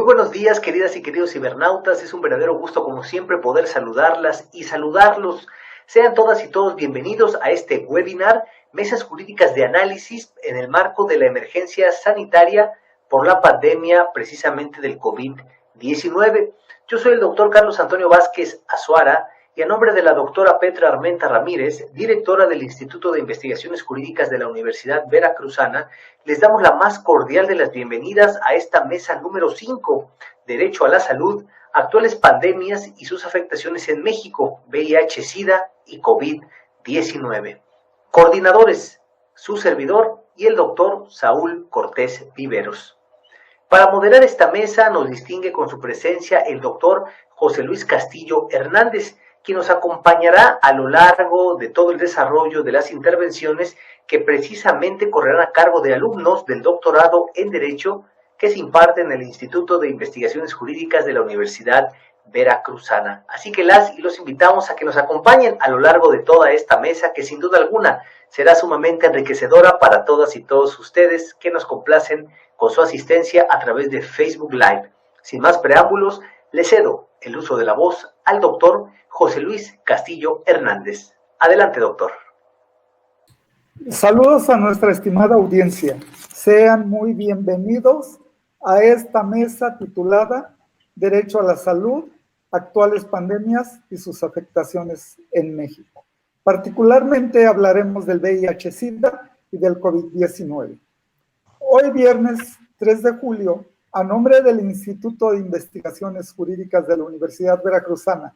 buenos días, queridas y queridos cibernautas. Es un verdadero gusto, como siempre, poder saludarlas y saludarlos. Sean todas y todos bienvenidos a este webinar, Mesas Jurídicas de Análisis, en el marco de la emergencia sanitaria por la pandemia precisamente del COVID-19. Yo soy el doctor Carlos Antonio Vázquez Azuara, y a nombre de la doctora Petra Armenta Ramírez, directora del Instituto de Investigaciones Jurídicas de la Universidad Veracruzana, les damos la más cordial de las bienvenidas a esta mesa número 5, Derecho a la Salud, actuales pandemias y sus afectaciones en México, VIH, SIDA y COVID-19. Coordinadores, su servidor y el doctor Saúl Cortés Viveros. Para moderar esta mesa nos distingue con su presencia el doctor José Luis Castillo Hernández, quien nos acompañará a lo largo de todo el desarrollo de las intervenciones que precisamente correrán a cargo de alumnos del doctorado en Derecho que se imparte en el Instituto de Investigaciones Jurídicas de la Universidad Veracruzana. Así que las y los invitamos a que nos acompañen a lo largo de toda esta mesa, que sin duda alguna será sumamente enriquecedora para todas y todos ustedes que nos complacen con su asistencia a través de Facebook Live. Sin más preámbulos, le cedo el uso de la voz al doctor José Luis Castillo Hernández. Adelante, doctor. Saludos a nuestra estimada audiencia. Sean muy bienvenidos a esta mesa titulada Derecho a la Salud, actuales pandemias y sus afectaciones en México. Particularmente hablaremos del VIH-Sida y del COVID-19. Hoy viernes 3 de julio, a nombre del Instituto de Investigaciones Jurídicas de la Universidad Veracruzana,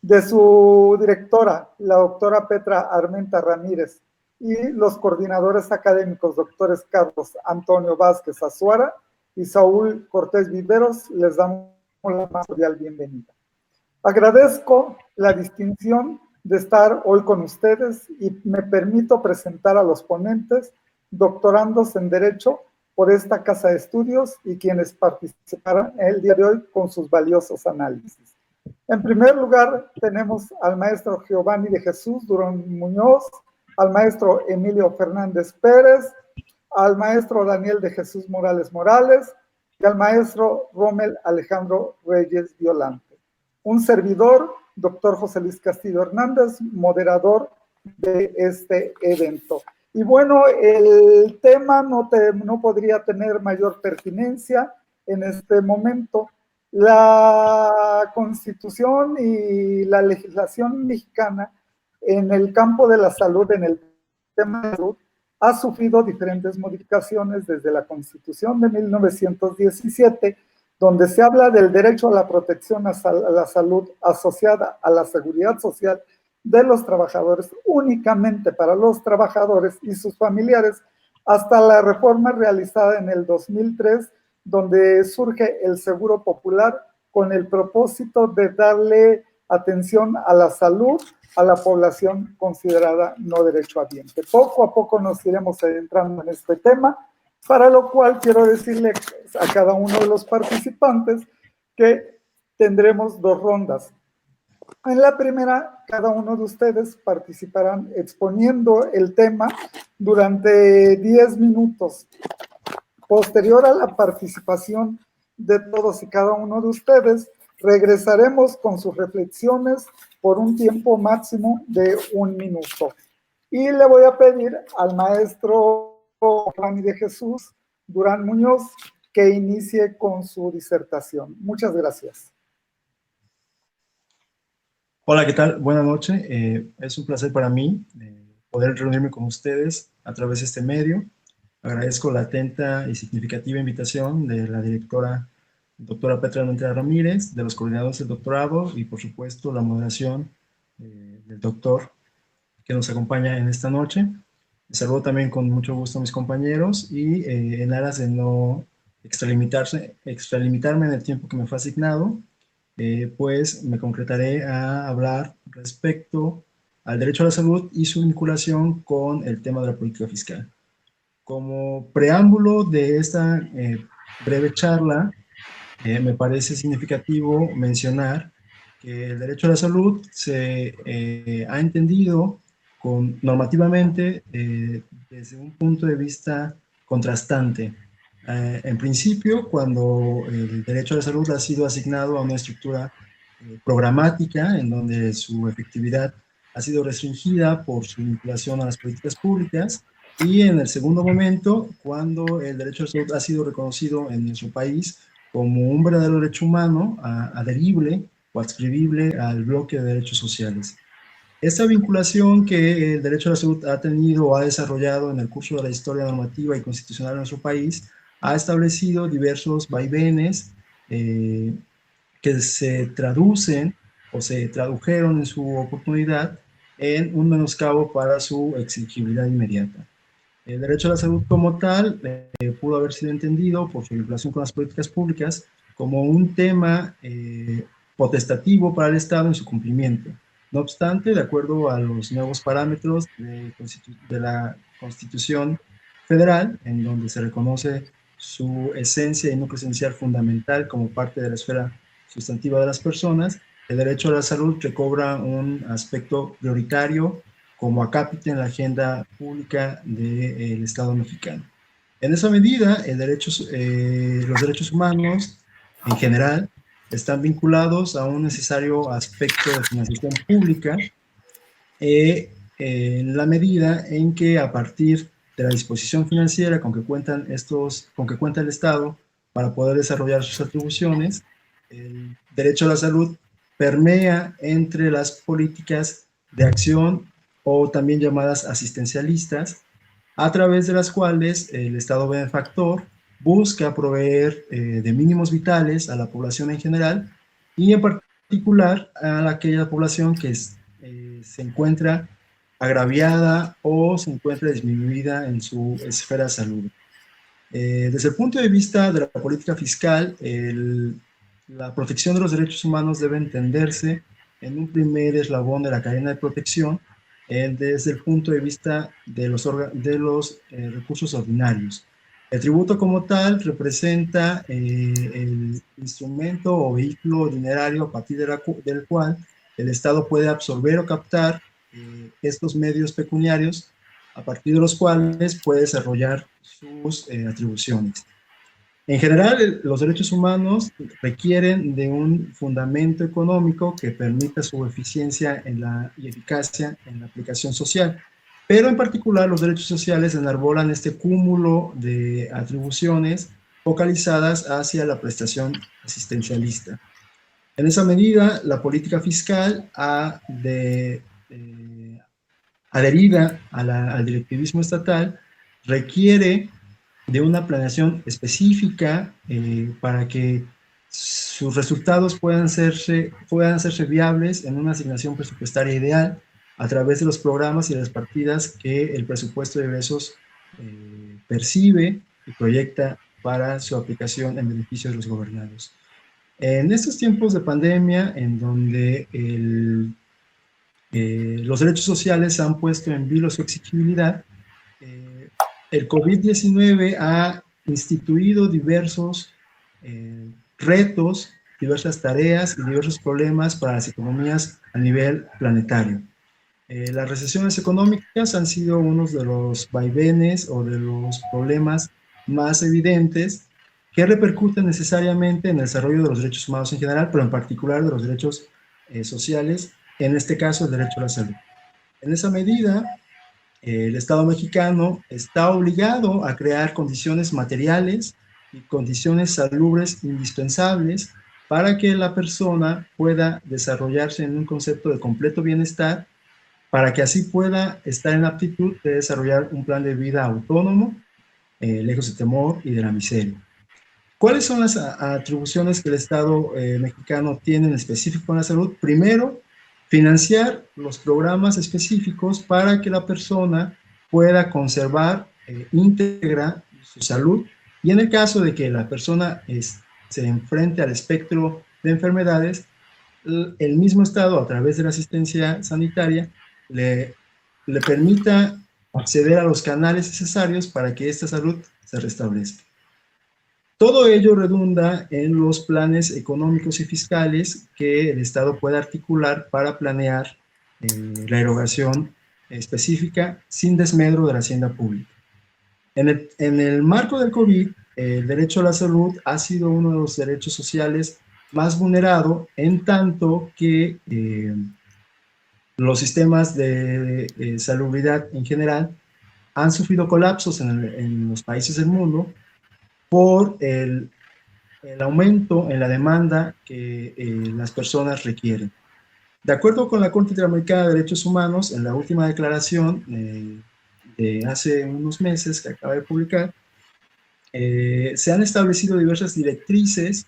de su directora, la doctora Petra Armenta Ramírez, y los coordinadores académicos, doctores Carlos Antonio Vázquez Azuara y Saúl Cortés Viveros, les damos la más cordial bienvenida. Agradezco la distinción de estar hoy con ustedes y me permito presentar a los ponentes, doctorandos en Derecho por esta casa de estudios y quienes participarán el día de hoy con sus valiosos análisis. En primer lugar, tenemos al maestro Giovanni de Jesús Durón Muñoz, al maestro Emilio Fernández Pérez, al maestro Daniel de Jesús Morales Morales y al maestro Rommel Alejandro Reyes Violante. Un servidor, doctor José Luis Castillo Hernández, moderador de este evento. Y bueno, el tema no podría tener mayor pertinencia en este momento. La Constitución y la legislación mexicana en el campo de la salud, en el tema de salud, ha sufrido diferentes modificaciones desde la Constitución de 1917, donde se habla del derecho a la protección a la salud asociada a la seguridad social de los trabajadores, únicamente para los trabajadores y sus familiares, hasta la reforma realizada en el 2003, donde surge el Seguro Popular con el propósito de darle atención a la salud a la población considerada no derechohabiente. Poco a poco nos iremos adentrando en este tema, para lo cual quiero decirle a cada uno de los participantes que tendremos 2 rondas. En la primera, cada uno de ustedes participarán exponiendo el tema durante 10 minutos. Posterior a la participación de todos y cada uno de ustedes, regresaremos con sus reflexiones por un tiempo máximo de 1 minuto. Y le voy a pedir al maestro Giovanni de Jesús Durán Muñoz que inicie con su disertación. Muchas gracias. Hola, ¿qué tal? Buenas noches. Es un placer para mí poder reunirme con ustedes a través de este medio. Agradezco la atenta y significativa invitación de la directora doctora Petra Armenta Ramírez, de los coordinadores del doctorado y, por supuesto, la moderación del doctor que nos acompaña en esta noche. Saludo también con mucho gusto a mis compañeros y en aras de no extralimitarme en el tiempo que me fue asignado, pues me concretaré a hablar respecto al derecho a la salud y su vinculación con el tema de la política fiscal. Como preámbulo de esta breve charla, me parece significativo mencionar que el derecho a la salud se ha entendido normativamente desde un punto de vista contrastante. En principio, cuando el derecho a la salud ha sido asignado a una estructura programática, en donde su efectividad ha sido restringida por su vinculación a las políticas públicas, y en el segundo momento, cuando el derecho a la salud ha sido reconocido en nuestro país como un verdadero derecho humano adherible o adscribible al bloque de derechos sociales. Esta vinculación que el derecho a la salud ha tenido o ha desarrollado en el curso de la historia normativa y constitucional de nuestro país ha establecido diversos vaivenes que se traducen o se tradujeron en su oportunidad en un menoscabo para su exigibilidad inmediata. El derecho a la salud como tal pudo haber sido entendido por su vinculación con las políticas públicas como un tema potestativo para el Estado en su cumplimiento. No obstante, de acuerdo a los nuevos parámetros de la Constitución Federal, en donde se reconoce su esencia y núcleo esencial fundamental como parte de la esfera sustantiva de las personas, el derecho a la salud recobra un aspecto prioritario como acápite en la agenda pública del Estado mexicano. En esa medida, los derechos humanos en general están vinculados a un necesario aspecto de financiación pública en la medida en que a partir de la disposición financiera con que cuenta el Estado para poder desarrollar sus atribuciones, el derecho a la salud permea entre las políticas de acción o también llamadas asistencialistas, a través de las cuales el Estado benefactor busca proveer de mínimos vitales a la población en general y en particular a aquella población que se encuentra agraviada o se encuentra disminuida en su esfera de salud. Desde el punto de vista de la política fiscal, la protección de los derechos humanos debe entenderse en un primer eslabón de la cadena de protección desde el punto de vista de los recursos ordinarios. El tributo como tal representa el instrumento o vehículo dinerario a partir del cual el Estado puede absorber o captar estos medios pecuniarios a partir de los cuales puede desarrollar sus atribuciones. En general, los derechos humanos requieren de un fundamento económico que permita su eficiencia y eficacia en la aplicación social, pero en particular los derechos sociales enarbolan este cúmulo de atribuciones focalizadas hacia la prestación asistencialista. En esa medida, la política fiscal adherida al directivismo estatal requiere de una planeación específica para que sus resultados puedan hacerse viables en una asignación presupuestaria ideal a través de los programas y las partidas que el presupuesto de egresos percibe y proyecta para su aplicación en beneficio de los gobernados. En estos tiempos de pandemia, en donde los derechos sociales han puesto en vilo su exigibilidad, el COVID-19 ha instituido diversos retos, diversas tareas y diversos problemas para las economías a nivel planetario. Las recesiones económicas han sido uno de los vaivenes o de los problemas más evidentes que repercuten necesariamente en el desarrollo de los derechos humanos en general, pero en particular de los derechos sociales, en este caso el derecho a la salud. En esa medida, el Estado mexicano está obligado a crear condiciones materiales y condiciones salubres indispensables para que la persona pueda desarrollarse en un concepto de completo bienestar, para que así pueda estar en aptitud de desarrollar un plan de vida autónomo, lejos de temor y de la miseria. ¿Cuáles son las atribuciones que el Estado mexicano tiene en específico con la salud? Primero, financiar los programas específicos para que la persona pueda conservar íntegra su salud, y en el caso de que la persona se enfrente al espectro de enfermedades, el mismo Estado, a través de la asistencia sanitaria, le permita acceder a los canales necesarios para que esta salud se restablezca. Todo ello redunda en los planes económicos y fiscales que el Estado puede articular para planear la erogación específica sin desmedro de la hacienda pública. En el marco del COVID, el derecho a la salud ha sido uno de los derechos sociales más vulnerado, en tanto que los sistemas de salubridad en general han sufrido colapsos en los países del mundo por el aumento en la demanda que las personas requieren. De acuerdo con la Corte Interamericana de Derechos Humanos, en la última declaración de hace unos meses que acaba de publicar, se han establecido diversas directrices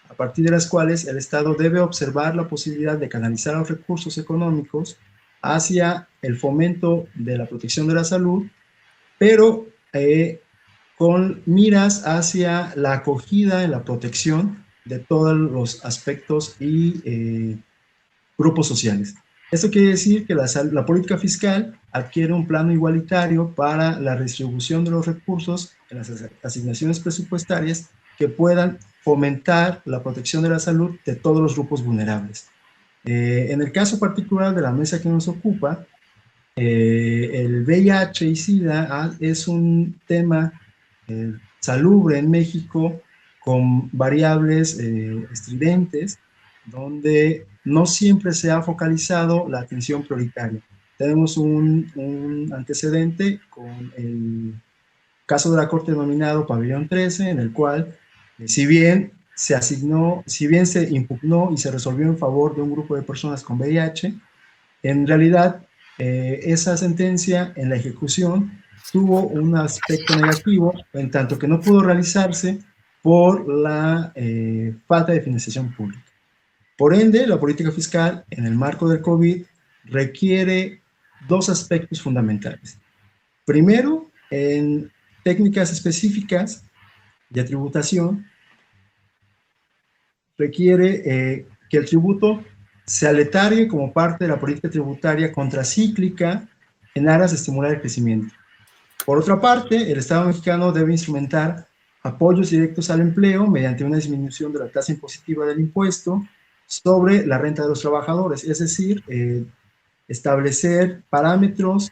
a partir de las cuales el Estado debe observar la posibilidad de canalizar los recursos económicos hacia el fomento de la protección de la salud, pero con miras hacia la acogida y la protección de todos los aspectos y grupos sociales. Esto quiere decir que la política fiscal adquiere un plano igualitario para la redistribución de los recursos en las asignaciones presupuestarias que puedan fomentar la protección de la salud de todos los grupos vulnerables. En el caso particular de la mesa que nos ocupa, el VIH y SIDA es un tema salubre en México con variables estridentes, donde no siempre se ha focalizado la atención prioritaria. Tenemos un antecedente con el caso de la Corte denominado Pabellón 13, en el cual, si bien se impugnó y se resolvió en favor de un grupo de personas con VIH, en realidad esa sentencia en la ejecución tuvo un aspecto negativo, en tanto que no pudo realizarse por la falta de financiación pública. Por ende, la política fiscal en el marco del COVID requiere dos aspectos fundamentales. Primero, en técnicas específicas de tributación, requiere que el tributo se aletarie como parte de la política tributaria contracíclica en aras de estimular el crecimiento. Por otra parte, el Estado mexicano debe instrumentar apoyos directos al empleo mediante una disminución de la tasa impositiva del impuesto sobre la renta de los trabajadores, es decir, establecer parámetros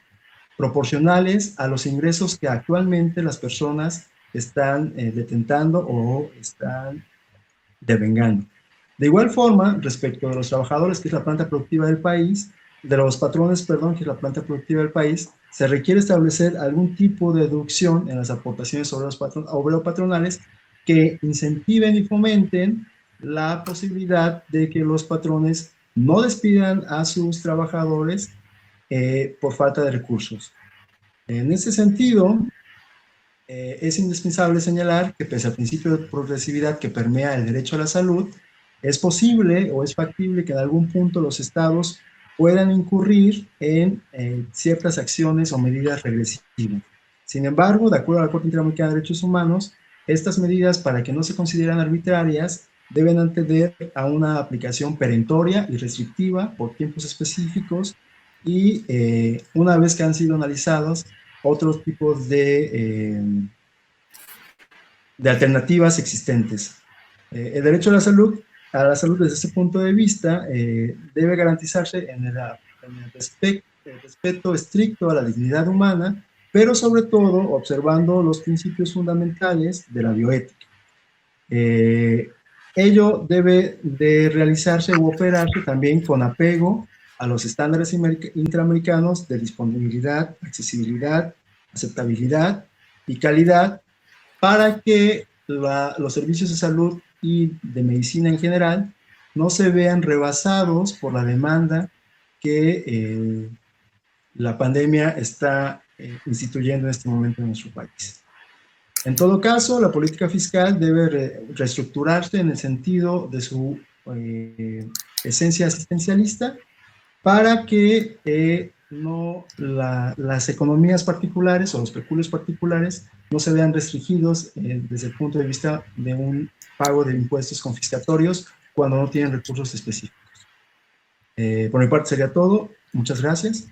proporcionales a los ingresos que actualmente las personas están detentando o están devengando. De igual forma, respecto de los trabajadores, que es la planta productiva del país, de los patrones, perdón, que es la planta productiva del país, se requiere establecer algún tipo de deducción en las aportaciones obrero-patronales que incentiven y fomenten la posibilidad de que los patrones no despidan a sus trabajadores por falta de recursos. En ese sentido, es indispensable señalar que pese al principio de progresividad que permea el derecho a la salud, es posible o es factible que en algún punto los estados puedan incurrir en ciertas acciones o medidas regresivas. Sin embargo, de acuerdo a la Corte Interamericana de Derechos Humanos, estas medidas, para que no se consideran arbitrarias, deben atender a una aplicación perentoria y restrictiva por tiempos específicos y una vez que han sido analizados otros tipos de alternativas existentes. El derecho a la salud desde ese punto de vista debe garantizarse en el respeto estricto a la dignidad humana, pero sobre todo observando los principios fundamentales de la bioética. Ello debe de realizarse u operarse también con apego a los estándares interamericanos de disponibilidad, accesibilidad, aceptabilidad y calidad, para que los servicios de salud y de medicina en general no se vean rebasados por la demanda que la pandemia está instituyendo en este momento en nuestro país. En todo caso, la política fiscal debe reestructurarse en el sentido de su esencia asistencialista para que las economías particulares o los peculios particulares no se vean restringidos desde el punto de vista de un pago de impuestos confiscatorios cuando no tienen recursos específicos. Por mi parte sería todo. Muchas gracias.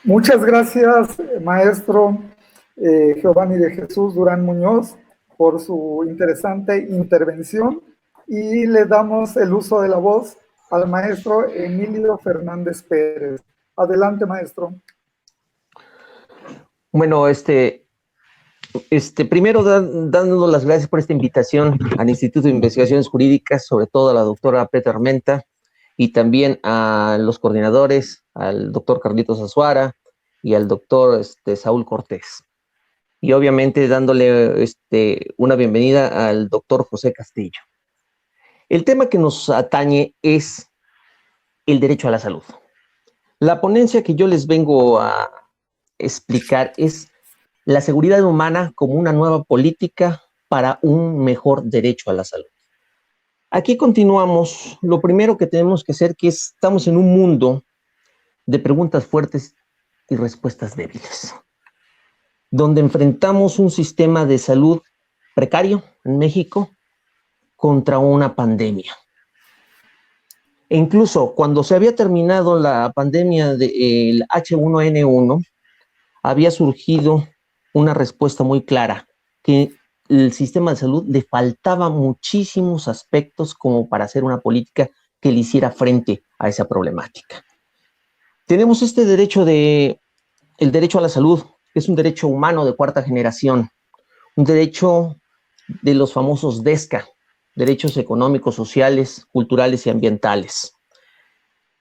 Muchas gracias, maestro Giovanni de Jesús Durán Muñoz, por su interesante intervención, y le damos el uso de la voz al maestro Emilio Fernández Pérez. Adelante, maestro. Bueno, primero dando las gracias por esta invitación al Instituto de Investigaciones Jurídicas, sobre todo a la doctora Petra Armenta, y también a los coordinadores, al doctor Carlitos Azuara y al doctor Saúl Cortés. Y obviamente dándole una bienvenida al doctor José Castillo. El tema que nos atañe es el derecho a la salud. La ponencia que yo les vengo a explicar es la seguridad humana como una nueva política para un mejor derecho a la salud. Aquí continuamos. Lo primero que tenemos que hacer es que estamos en un mundo de preguntas fuertes y respuestas débiles, donde enfrentamos un sistema de salud precario en México contra una pandemia. E incluso cuando se había terminado la pandemia del H1N1, había surgido una respuesta muy clara, que el sistema de salud le faltaba muchísimos aspectos como para hacer una política que le hiciera frente a esa problemática. Tenemos el derecho a la salud, que es un derecho humano de cuarta generación, un derecho de los famosos DESCA, derechos económicos, sociales, culturales y ambientales.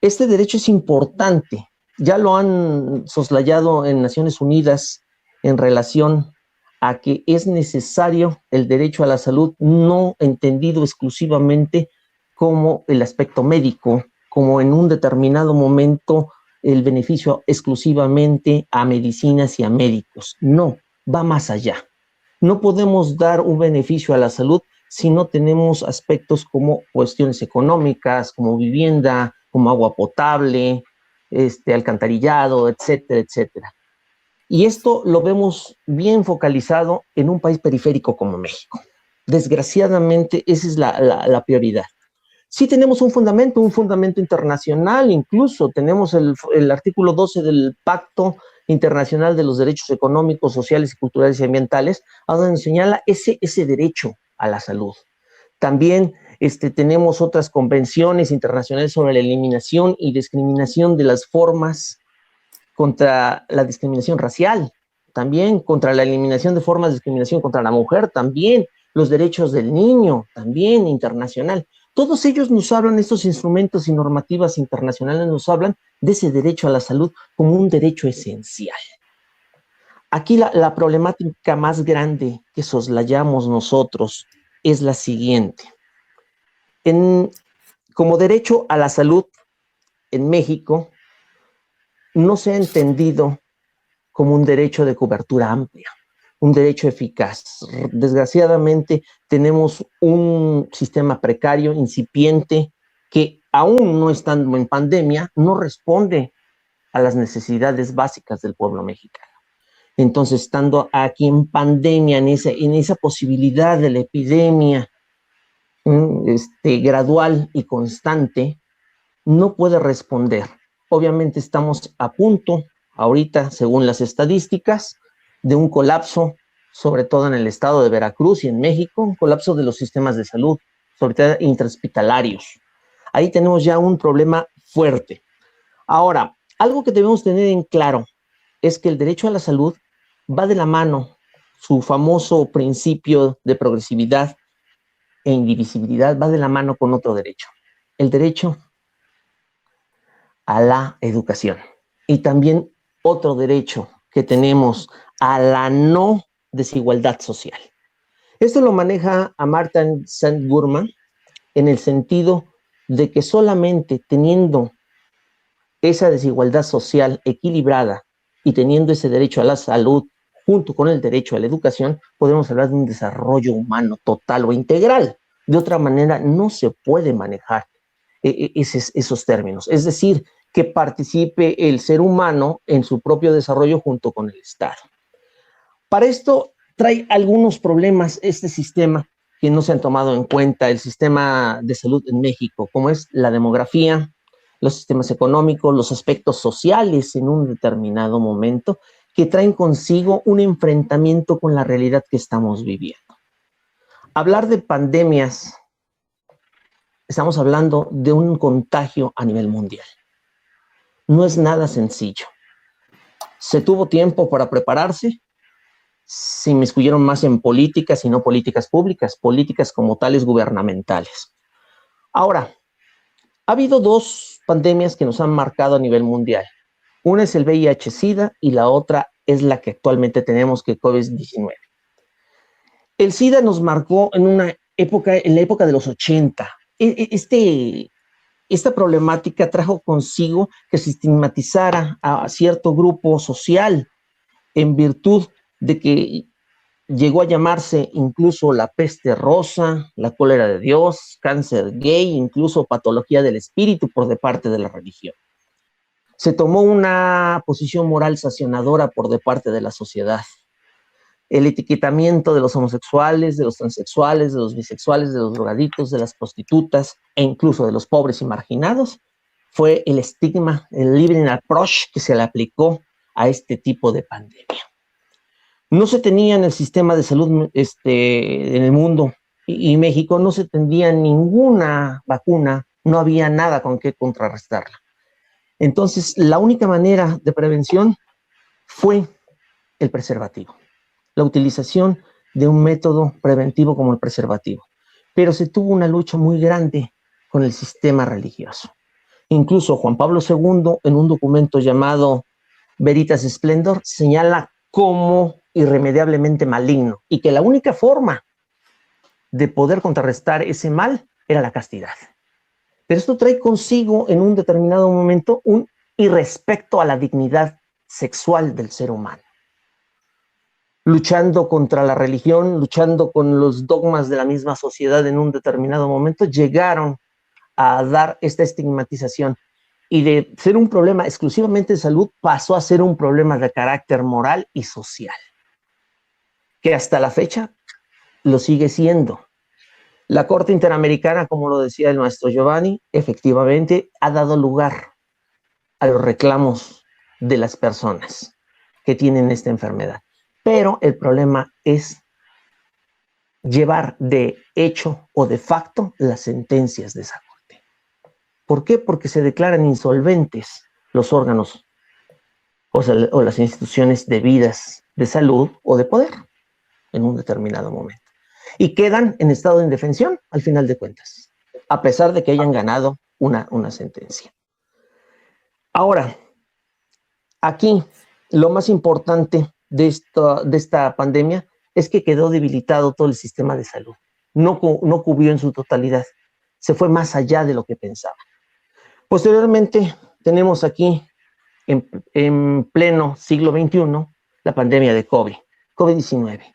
Este derecho es importante, ya lo han soslayado en Naciones Unidas en relación a que es necesario el derecho a la salud, no entendido exclusivamente como el aspecto médico, como en un determinado momento el beneficio exclusivamente a medicinas y a médicos. No, va más allá. No podemos dar un beneficio a la salud si no tenemos aspectos como cuestiones económicas, como vivienda, como agua potable, alcantarillado, etcétera, etcétera. Y esto lo vemos bien focalizado en un país periférico como México. Desgraciadamente, esa es la prioridad. Sí tenemos un fundamento internacional, incluso tenemos el artículo 12 del Pacto Internacional de los Derechos Económicos, Sociales, Culturales y Ambientales, a donde señala ese derecho a la salud. También tenemos otras convenciones internacionales sobre la eliminación y discriminación de las formas contra la discriminación racial, también contra la eliminación de formas de discriminación contra la mujer, también los derechos del niño, también internacional. Todos ellos nos hablan, estos instrumentos y normativas internacionales nos hablan de ese derecho a la salud como un derecho esencial. Aquí la problemática más grande que soslayamos nosotros es la siguiente. Como derecho a la salud en México no se ha entendido como un derecho de cobertura amplia, un derecho eficaz. Desgraciadamente tenemos un sistema precario, incipiente, que aún no estando en pandemia, no responde a las necesidades básicas del pueblo mexicano. Entonces, estando aquí en pandemia, en esa posibilidad de la epidemia gradual y constante, no puede responder. Obviamente estamos a punto, ahorita, según las estadísticas, de un colapso, sobre todo en el estado de Veracruz y en México, un colapso de los sistemas de salud, sobre todo intrahospitalarios. Ahí tenemos ya un problema fuerte. Ahora, algo que debemos tener en claro es que el derecho a la salud va de la mano, su famoso principio de progresividad e indivisibilidad va de la mano con otro derecho, el derecho a la educación. Y también otro derecho que tenemos, a la no desigualdad social. Esto lo maneja Amartya Sen Burman en el sentido de que solamente teniendo esa desigualdad social equilibrada y teniendo ese derecho a la salud junto con el derecho a la educación, podemos hablar de un desarrollo humano total o integral. De otra manera, no se puede manejar esos términos. Es decir, que participe el ser humano en su propio desarrollo junto con el Estado. Para esto trae algunos problemas este sistema que no se han tomado en cuenta, el sistema de salud en México, como es la demografía, los sistemas económicos, los aspectos sociales en un determinado momento, que traen consigo un enfrentamiento con la realidad que estamos viviendo. Hablar de pandemias, estamos hablando de un contagio a nivel mundial. No es nada sencillo. Se tuvo tiempo para prepararse, se inmiscuyeron más en políticas y no políticas públicas, políticas como tales gubernamentales. Ahora, ha habido dos pandemias que nos han marcado a nivel mundial. Una es el VIH-Sida y la otra es la que actualmente tenemos, que es COVID-19. El SIDA nos marcó en la época de los 80. Esta problemática trajo consigo que se estigmatizara a cierto grupo social en virtud de que llegó a llamarse incluso la peste rosa, la cólera de Dios, cáncer gay, incluso patología del espíritu por de parte de la religión. Se tomó una posición moral sancionadora por de parte de la sociedad. El etiquetamiento de los homosexuales, de los transexuales, de los bisexuales, de los drogadictos, de las prostitutas e incluso de los pobres y marginados fue el estigma, el living approach que se le aplicó a este tipo de pandemia. No se tenía en el sistema de salud en el mundo y México no se tenía ninguna vacuna, no había nada con qué contrarrestarla. Entonces, la única manera de prevención fue el preservativo, la utilización de un método preventivo como el preservativo. Pero se tuvo una lucha muy grande con el sistema religioso. Incluso Juan Pablo II, en un documento llamado Veritas Splendor, señala como irremediablemente maligno y que la única forma de poder contrarrestar ese mal era la castidad. Pero esto trae consigo en un determinado momento un irrespeto a la dignidad sexual del ser humano. Luchando contra la religión, luchando con los dogmas de la misma sociedad en un determinado momento, llegaron a dar esta estigmatización y de ser un problema exclusivamente de salud pasó a ser un problema de carácter moral y social, que hasta la fecha lo sigue siendo. La Corte Interamericana, como lo decía el maestro Giovanni, efectivamente ha dado lugar a los reclamos de las personas que tienen esta enfermedad. Pero el problema es llevar de hecho o de facto las sentencias de esa Corte. ¿Por qué? Porque se declaran insolventes los órganos o las instituciones debidas de salud o de poder en un determinado momento. Y quedan en estado de indefensión al final de cuentas, a pesar de que hayan ganado una sentencia. Ahora, aquí lo más importante de esta pandemia es que quedó debilitado todo el sistema de salud. No cubrió en su totalidad. Se fue más allá de lo que pensaba. Posteriormente, tenemos aquí, en pleno siglo XXI, la pandemia de COVID-19.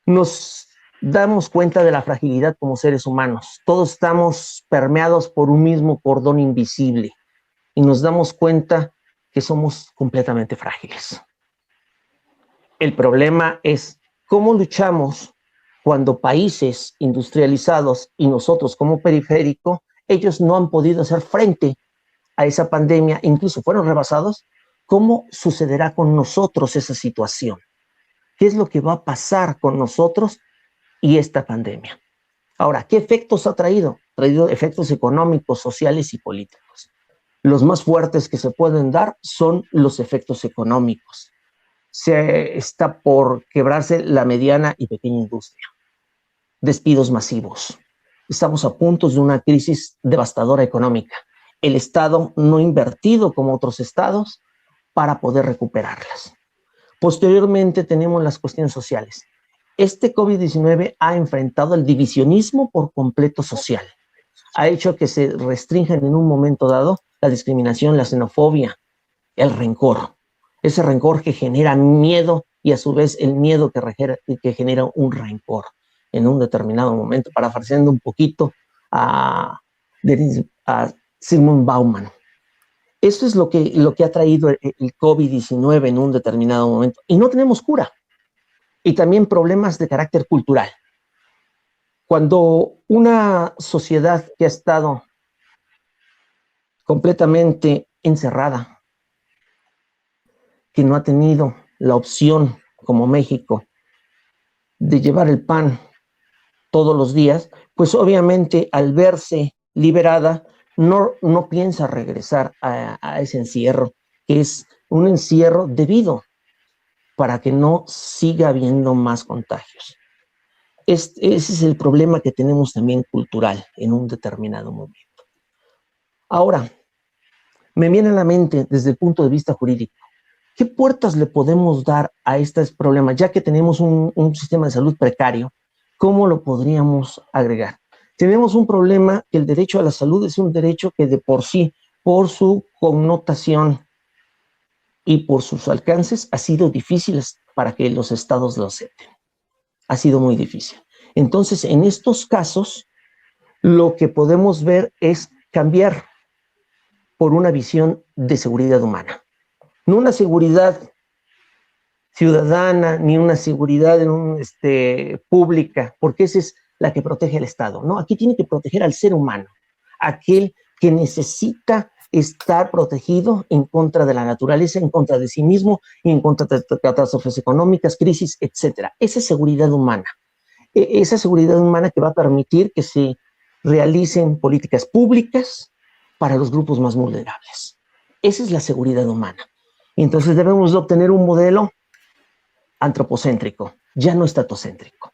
Nos damos cuenta de la fragilidad como seres humanos. Todos estamos permeados por un mismo cordón invisible y nos damos cuenta que somos completamente frágiles. El problema es cómo luchamos cuando países industrializados y nosotros como periférico, ellos no han podido hacer frente a esa pandemia, incluso fueron rebasados. ¿Cómo sucederá con nosotros esa situación? ¿Qué es lo que va a pasar con nosotros y esta pandemia? Ahora, ¿qué efectos ha traído? Ha traído efectos económicos, sociales y políticos. Los más fuertes que se pueden dar son los efectos económicos. Se está por quebrarse la mediana y pequeña industria. Despidos masivos. Estamos a punto de una crisis devastadora económica. El Estado no ha invertido como otros estados para poder recuperarlas. Posteriormente tenemos las cuestiones sociales. Este COVID-19 ha enfrentado el divisionismo por completo social. Ha hecho que se restrinjan en un momento dado la discriminación, la xenofobia, el rencor. Ese rencor que genera miedo y a su vez el miedo que genera un rencor en un determinado momento, parafraseando un poquito a Zygmunt Bauman. Esto es lo que ha traído el COVID-19 en un determinado momento. Y no tenemos cura. Y también problemas de carácter cultural. Cuando una sociedad que ha estado completamente encerrada, que no ha tenido la opción, como México, de llevar el pan todos los días, pues obviamente al verse liberada, no piensa regresar a ese encierro, que es un encierro debido para que no siga habiendo más contagios. Ese es el problema que tenemos también cultural en un determinado momento. Ahora, me viene a la mente desde el punto de vista jurídico, ¿qué puertas le podemos dar a estos problemas? Ya que tenemos un sistema de salud precario, ¿cómo lo podríamos agregar? Tenemos un problema que el derecho a la salud es un derecho que de por sí, por su connotación y por sus alcances, ha sido difícil para que los estados lo acepten. Ha sido muy difícil. Entonces, en estos casos, lo que podemos ver es cambiar por una visión de seguridad humana. No una seguridad ciudadana, ni una seguridad pública, porque esa es la que protege al Estado, ¿no? Aquí tiene que proteger al ser humano, aquel que necesita estar protegido en contra de la naturaleza, en contra de sí mismo, y en contra de catástrofes económicas, crisis, etc. Esa es seguridad humana. Esa seguridad humana que va a permitir que se realicen políticas públicas para los grupos más vulnerables. Esa es la seguridad humana. Entonces debemos de obtener un modelo antropocéntrico, ya no estatocéntrico.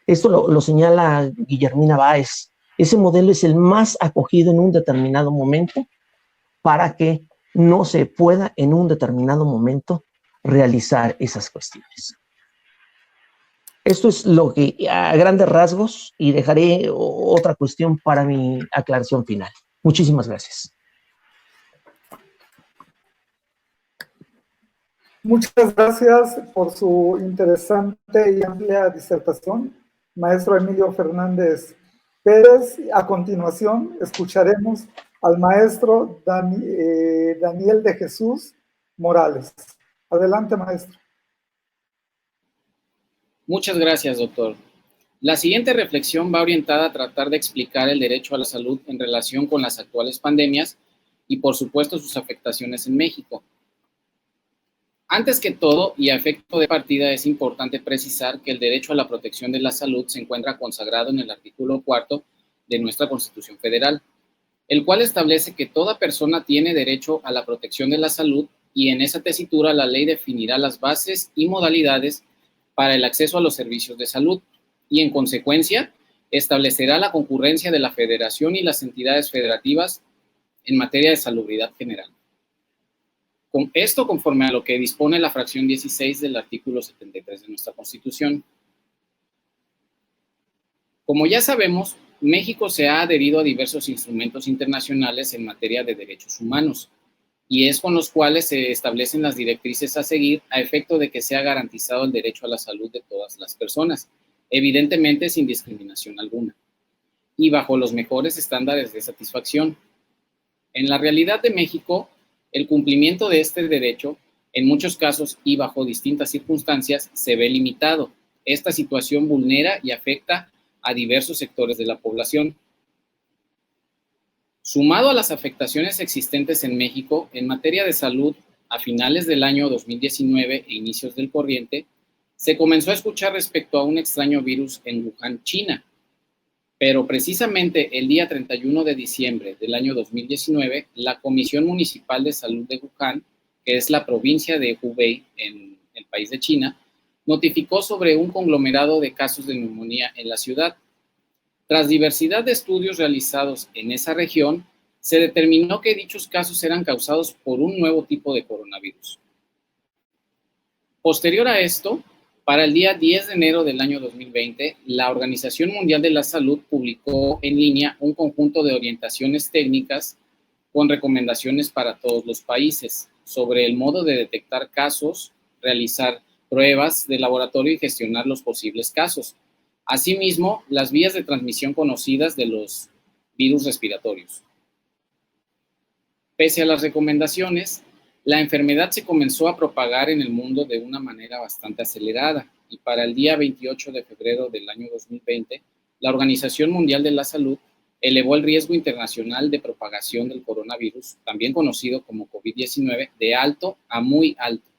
Esto lo señala Guillermina Báez. Ese modelo es el más acogido en un determinado momento para que no se pueda en un determinado momento realizar esas cuestiones. Esto es lo que a grandes rasgos, y dejaré otra cuestión para mi aclaración final. Muchísimas gracias. Muchas gracias por su interesante y amplia disertación, maestro Emilio Fernández Pérez. A continuación, escucharemos al maestro Daniel de Jesús Morales. Adelante, maestro. Muchas gracias, doctor. La siguiente reflexión va orientada a tratar de explicar el derecho a la salud en relación con las actuales pandemias y, por supuesto, sus afectaciones en México. Antes que todo, y a efecto de partida, es importante precisar que el derecho a la protección de la salud se encuentra consagrado en el artículo 4 de nuestra Constitución Federal, el cual establece que toda persona tiene derecho a la protección de la salud, y en esa tesitura la ley definirá las bases y modalidades para el acceso a los servicios de salud y, en consecuencia, establecerá la concurrencia de la Federación y las entidades federativas en materia de salubridad general. Con esto conforme a lo que dispone la fracción 16 del artículo 73 de nuestra Constitución. Como ya sabemos, México se ha adherido a diversos instrumentos internacionales en materia de derechos humanos, y es con los cuales se establecen las directrices a seguir a efecto de que sea garantizado el derecho a la salud de todas las personas, evidentemente sin discriminación alguna, y bajo los mejores estándares de satisfacción. En la realidad de México, el cumplimiento de este derecho, en muchos casos y bajo distintas circunstancias, se ve limitado. Esta situación vulnera y afecta a diversos sectores de la población. Sumado a las afectaciones existentes en México en materia de salud, a finales del año 2019 e inicios del corriente, se comenzó a escuchar respecto a un extraño virus en Wuhan, China. Pero precisamente el día 31 de diciembre del año 2019, la Comisión Municipal de Salud de Wuhan, que es la provincia de Hubei en el país de China, notificó sobre un conglomerado de casos de neumonía en la ciudad. Tras diversidad de estudios realizados en esa región, se determinó que dichos casos eran causados por un nuevo tipo de coronavirus. Posterior a esto, para el día 10 de enero del año 2020, la Organización Mundial de la Salud publicó en línea un conjunto de orientaciones técnicas con recomendaciones para todos los países sobre el modo de detectar casos, realizar pruebas de laboratorio y gestionar los posibles casos. Asimismo, las vías de transmisión conocidas de los virus respiratorios. Pese a las recomendaciones, la enfermedad se comenzó a propagar en el mundo de una manera bastante acelerada, y para el día 28 de febrero del año 2020, la Organización Mundial de la Salud elevó el riesgo internacional de propagación del coronavirus, también conocido como COVID-19, de alto a muy alto.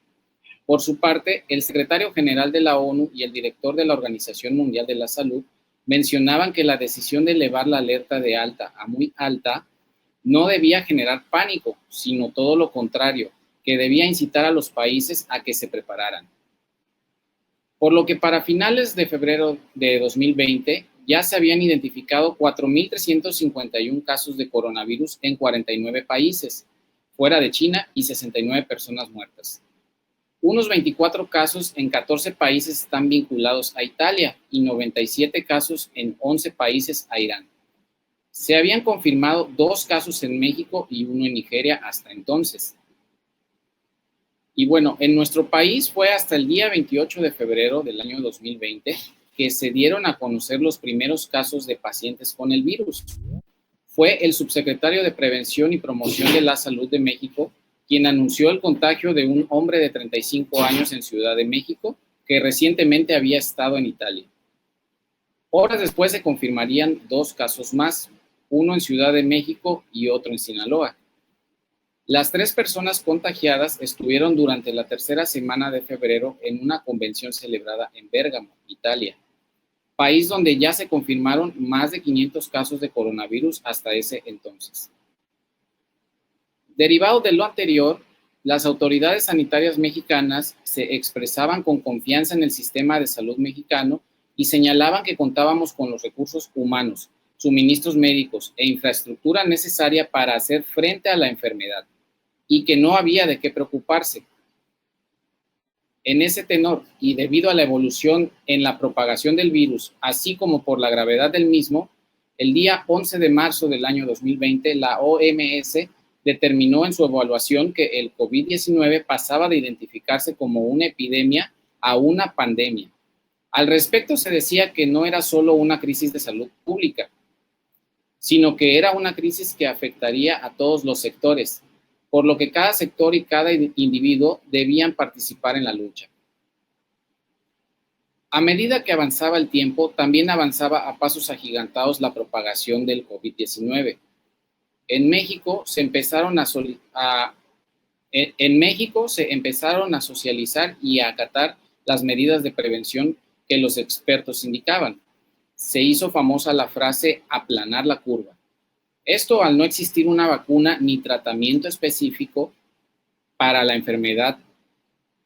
Por su parte, el secretario general de la ONU y el director de la Organización Mundial de la Salud mencionaban que la decisión de elevar la alerta de alta a muy alta no debía generar pánico, sino todo lo contrario, que debía incitar a los países a que se prepararan. Por lo que para finales de febrero de 2020 ya se habían identificado 4.351 casos de coronavirus en 49 países, fuera de China, y 69 personas muertas. Unos 24 casos en 14 países están vinculados a Italia y 97 casos en 11 países a Irán. Se habían confirmado 2 casos en México y 1 en Nigeria hasta entonces. Y bueno, en nuestro país fue hasta el día 28 de febrero del año 2020 que se dieron a conocer los primeros casos de pacientes con el virus. Fue el subsecretario de Prevención y Promoción de la Salud de México quien anunció el contagio de un hombre de 35 años en Ciudad de México que recientemente había estado en Italia. Horas después se confirmarían 2 casos más, uno en Ciudad de México y otro en Sinaloa. Las 3 personas contagiadas estuvieron durante la tercera semana de febrero en una convención celebrada en Bérgamo, Italia, país donde ya se confirmaron más de 500 casos de coronavirus hasta ese entonces. Derivado de lo anterior, las autoridades sanitarias mexicanas se expresaban con confianza en el sistema de salud mexicano y señalaban que contábamos con los recursos humanos, suministros médicos e infraestructura necesaria para hacer frente a la enfermedad y que no había de qué preocuparse. En ese tenor, y debido a la evolución en la propagación del virus, así como por la gravedad del mismo, el día 11 de marzo del año 2020, la OMS determinó en su evaluación que el COVID-19 pasaba de identificarse como una epidemia a una pandemia. Al respecto se decía que no era solo una crisis de salud pública, sino que era una crisis que afectaría a todos los sectores, por lo que cada sector y cada individuo debían participar en la lucha. A medida que avanzaba el tiempo, también avanzaba a pasos agigantados la propagación del COVID-19. En México se empezaron a socializar y a acatar las medidas de prevención que los expertos indicaban. Se hizo famosa la frase aplanar la curva. Esto al no existir una vacuna ni tratamiento específico para la enfermedad,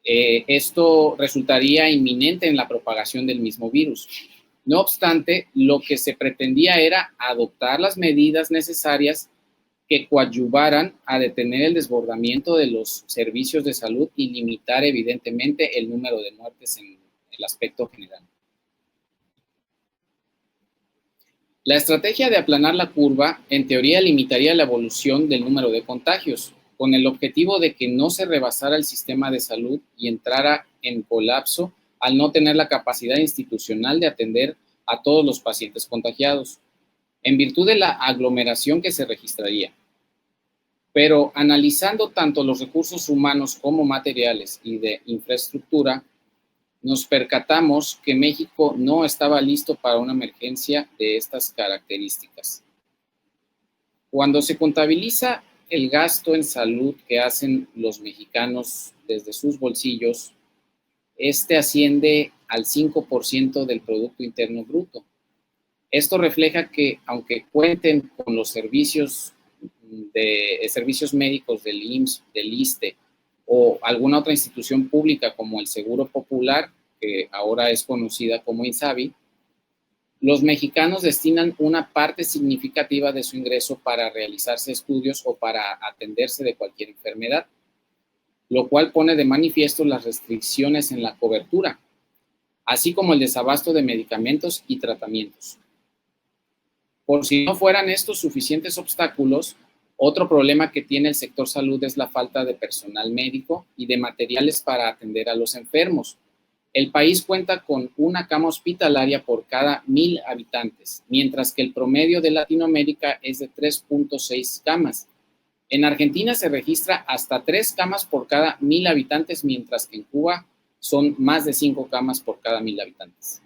esto resultaría inminente en la propagación del mismo virus. No obstante, lo que se pretendía era adoptar las medidas necesarias que coadyuvaran a detener el desbordamiento de los servicios de salud y limitar evidentemente el número de muertes en el aspecto general. La estrategia de aplanar la curva, en teoría, limitaría la evolución del número de contagios, con el objetivo de que no se rebasara el sistema de salud y entrara en colapso al no tener la capacidad institucional de atender a todos los pacientes contagiados, en virtud de la aglomeración que se registraría. Pero analizando tanto los recursos humanos como materiales y de infraestructura, nos percatamos que México no estaba listo para una emergencia de estas características. Cuando se contabiliza el gasto en salud que hacen los mexicanos desde sus bolsillos, este asciende al 5% del Producto Interno Bruto. Esto refleja que, aunque cuenten con los servicios médicos del IMSS, del ISSSTE, o alguna otra institución pública como el Seguro Popular, que ahora es conocida como INSABI, los mexicanos destinan una parte significativa de su ingreso para realizarse estudios o para atenderse de cualquier enfermedad, lo cual pone de manifiesto las restricciones en la cobertura, así como el desabasto de medicamentos y tratamientos. Por si no fueran estos suficientes obstáculos, otro problema que tiene el sector salud es la falta de personal médico y de materiales para atender a los enfermos. El país cuenta con una cama hospitalaria por cada 1,000 habitantes, mientras que el promedio de Latinoamérica es de 3.6 camas. En Argentina se registra hasta 3 camas por cada 1,000 habitantes, mientras que en Cuba son más de 5 camas por cada 1,000 habitantes.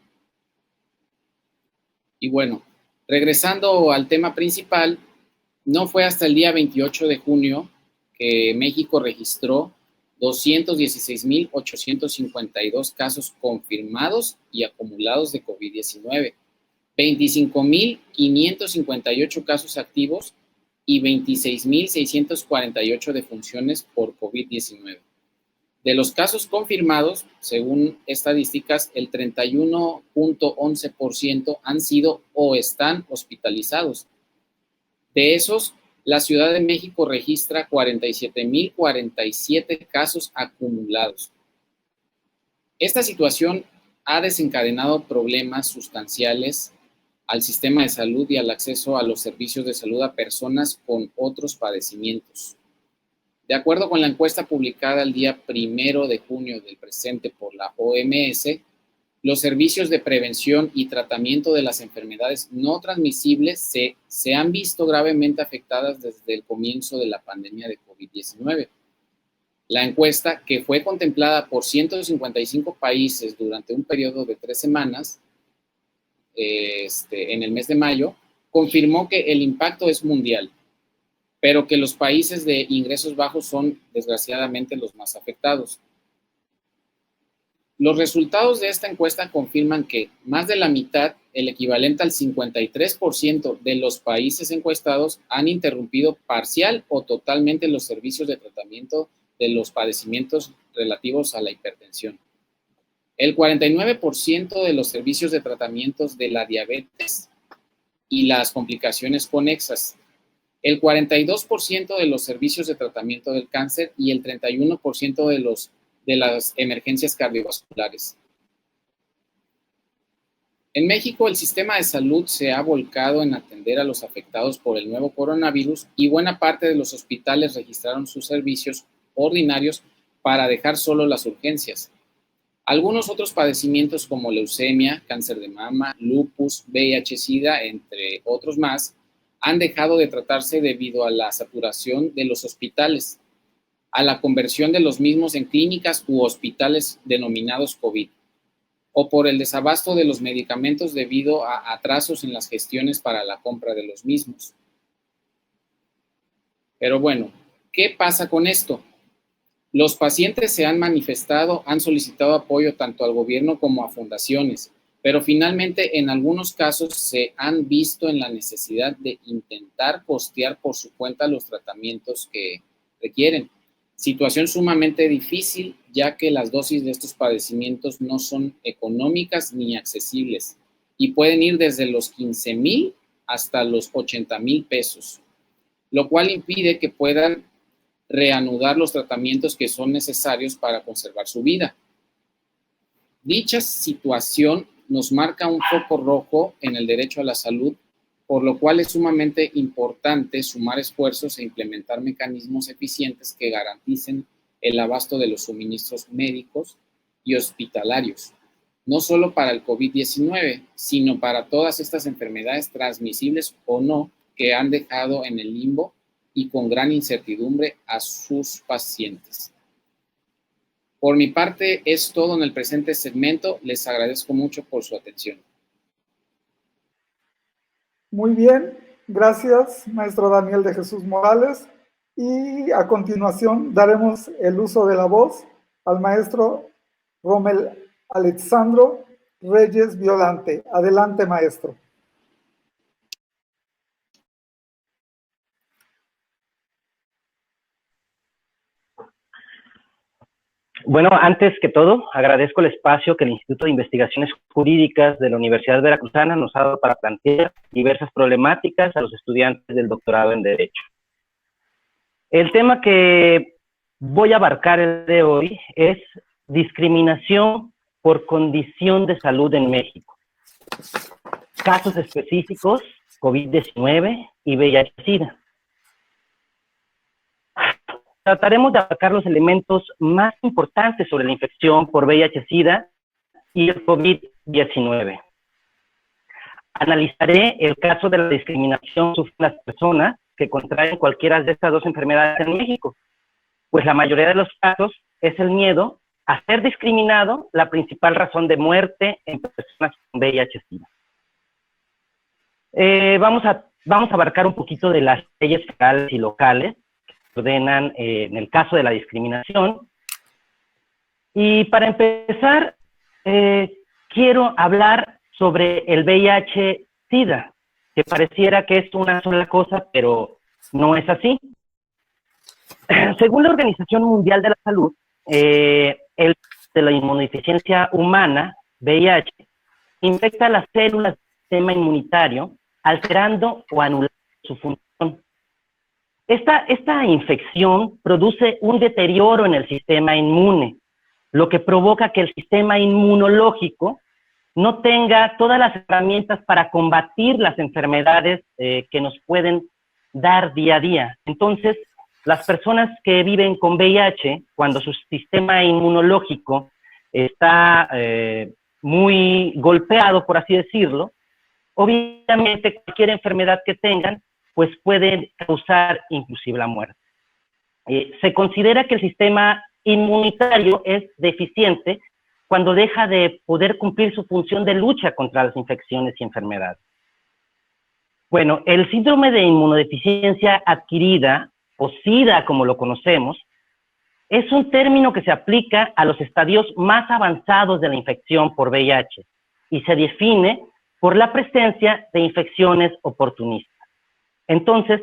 Y bueno, regresando al tema principal, no fue hasta el día 28 de junio que México registró 216,852 casos confirmados y acumulados de COVID-19, 25,558 casos activos y 26.648 defunciones por COVID-19. De los casos confirmados, según estadísticas, el 31.11% han sido o están hospitalizados. De esos, la Ciudad de México registra 47.047 casos acumulados. Esta situación ha desencadenado problemas sustanciales al sistema de salud y al acceso a los servicios de salud a personas con otros padecimientos. De acuerdo con la encuesta publicada el día 1 de junio del presente por la OMS, los servicios de prevención y tratamiento de las enfermedades no transmisibles se han visto gravemente afectadas desde el comienzo de la pandemia de COVID-19. La encuesta, que fue contemplada por 155 países durante un periodo de 3 semanas, en el mes de mayo, confirmó que el impacto es mundial, pero que los países de ingresos bajos son, desgraciadamente, los más afectados. Los resultados de esta encuesta confirman que más de la mitad, el equivalente al 53% de los países encuestados, han interrumpido parcial o totalmente los servicios de tratamiento de los padecimientos relativos a la hipertensión. El 49% de los servicios de tratamientos de la diabetes y las complicaciones conexas, el 42% de los servicios de tratamiento del cáncer y el 31% de las emergencias cardiovasculares. En México, el sistema de salud se ha volcado en atender a los afectados por el nuevo coronavirus y buena parte de los hospitales registraron sus servicios ordinarios para dejar solo las urgencias. Algunos otros padecimientos como leucemia, cáncer de mama, lupus, VIH-Sida, entre otros más, han dejado de tratarse debido a la saturación de los hospitales, a la conversión de los mismos en clínicas u hospitales denominados COVID, o por el desabasto de los medicamentos debido a atrasos en las gestiones para la compra de los mismos. Pero bueno, ¿qué pasa con esto? Los pacientes se han manifestado, han solicitado apoyo tanto al gobierno como a fundaciones, pero finalmente en algunos casos se han visto en la necesidad de intentar costear por su cuenta los tratamientos que requieren. Situación sumamente difícil, ya que las dosis de estos padecimientos no son económicas ni accesibles y pueden ir desde los 15,000 hasta los 80,000 pesos, lo cual impide que puedan reanudar los tratamientos que son necesarios para conservar su vida. Dicha situación nos marca un foco rojo en el derecho a la salud, por lo cual es sumamente importante sumar esfuerzos e implementar mecanismos eficientes que garanticen el abasto de los suministros médicos y hospitalarios, no solo para el COVID-19, sino para todas estas enfermedades transmisibles o no que han dejado en el limbo y con gran incertidumbre a sus pacientes. Por mi parte, es todo en el presente segmento. Les agradezco mucho por su atención. Muy bien, gracias, maestro Daniel de Jesús Morales. Y a continuación daremos el uso de la voz al maestro Rommel Alexandro Reyes Violante. Adelante, maestro. Bueno, antes que todo, agradezco el espacio que el Instituto de Investigaciones Jurídicas de la Universidad Veracruzana nos ha dado para plantear diversas problemáticas a los estudiantes del doctorado en Derecho. El tema que voy a abarcar el de hoy es discriminación por condición de salud en México. Casos específicos, COVID-19 y VIH-Sida. Trataremos de abarcar los elementos más importantes sobre la infección por VIH-Sida y el COVID-19. Analizaré el caso de la discriminación sufren las personas que contraen cualquiera de estas dos enfermedades en México, pues la mayoría de los casos es el miedo a ser discriminado la principal razón de muerte en personas con VIH-Sida. Vamos a abarcar un poquito de las leyes federales y locales ordenan en el caso de la discriminación. Y para empezar, quiero hablar sobre el VIH-Sida, que pareciera que es una sola cosa, pero no es así. Según la Organización Mundial de la Salud, el de la inmunodeficiencia humana, VIH, infecta las células del sistema inmunitario, alterando o anulando su función. Esta infección produce un deterioro en el sistema inmune, lo que provoca que el sistema inmunológico no tenga todas las herramientas para combatir las enfermedades que nos pueden dar día a día. Entonces, las personas que viven con VIH, cuando su sistema inmunológico está muy golpeado, por así decirlo, obviamente cualquier enfermedad que tengan, pues puede causar inclusive la muerte. Se considera que el sistema inmunitario es deficiente cuando deja de poder cumplir su función de lucha contra las infecciones y enfermedades. Bueno, el síndrome de inmunodeficiencia adquirida, o SIDA como lo conocemos, es un término que se aplica a los estadios más avanzados de la infección por VIH y se define por la presencia de infecciones oportunistas. Entonces,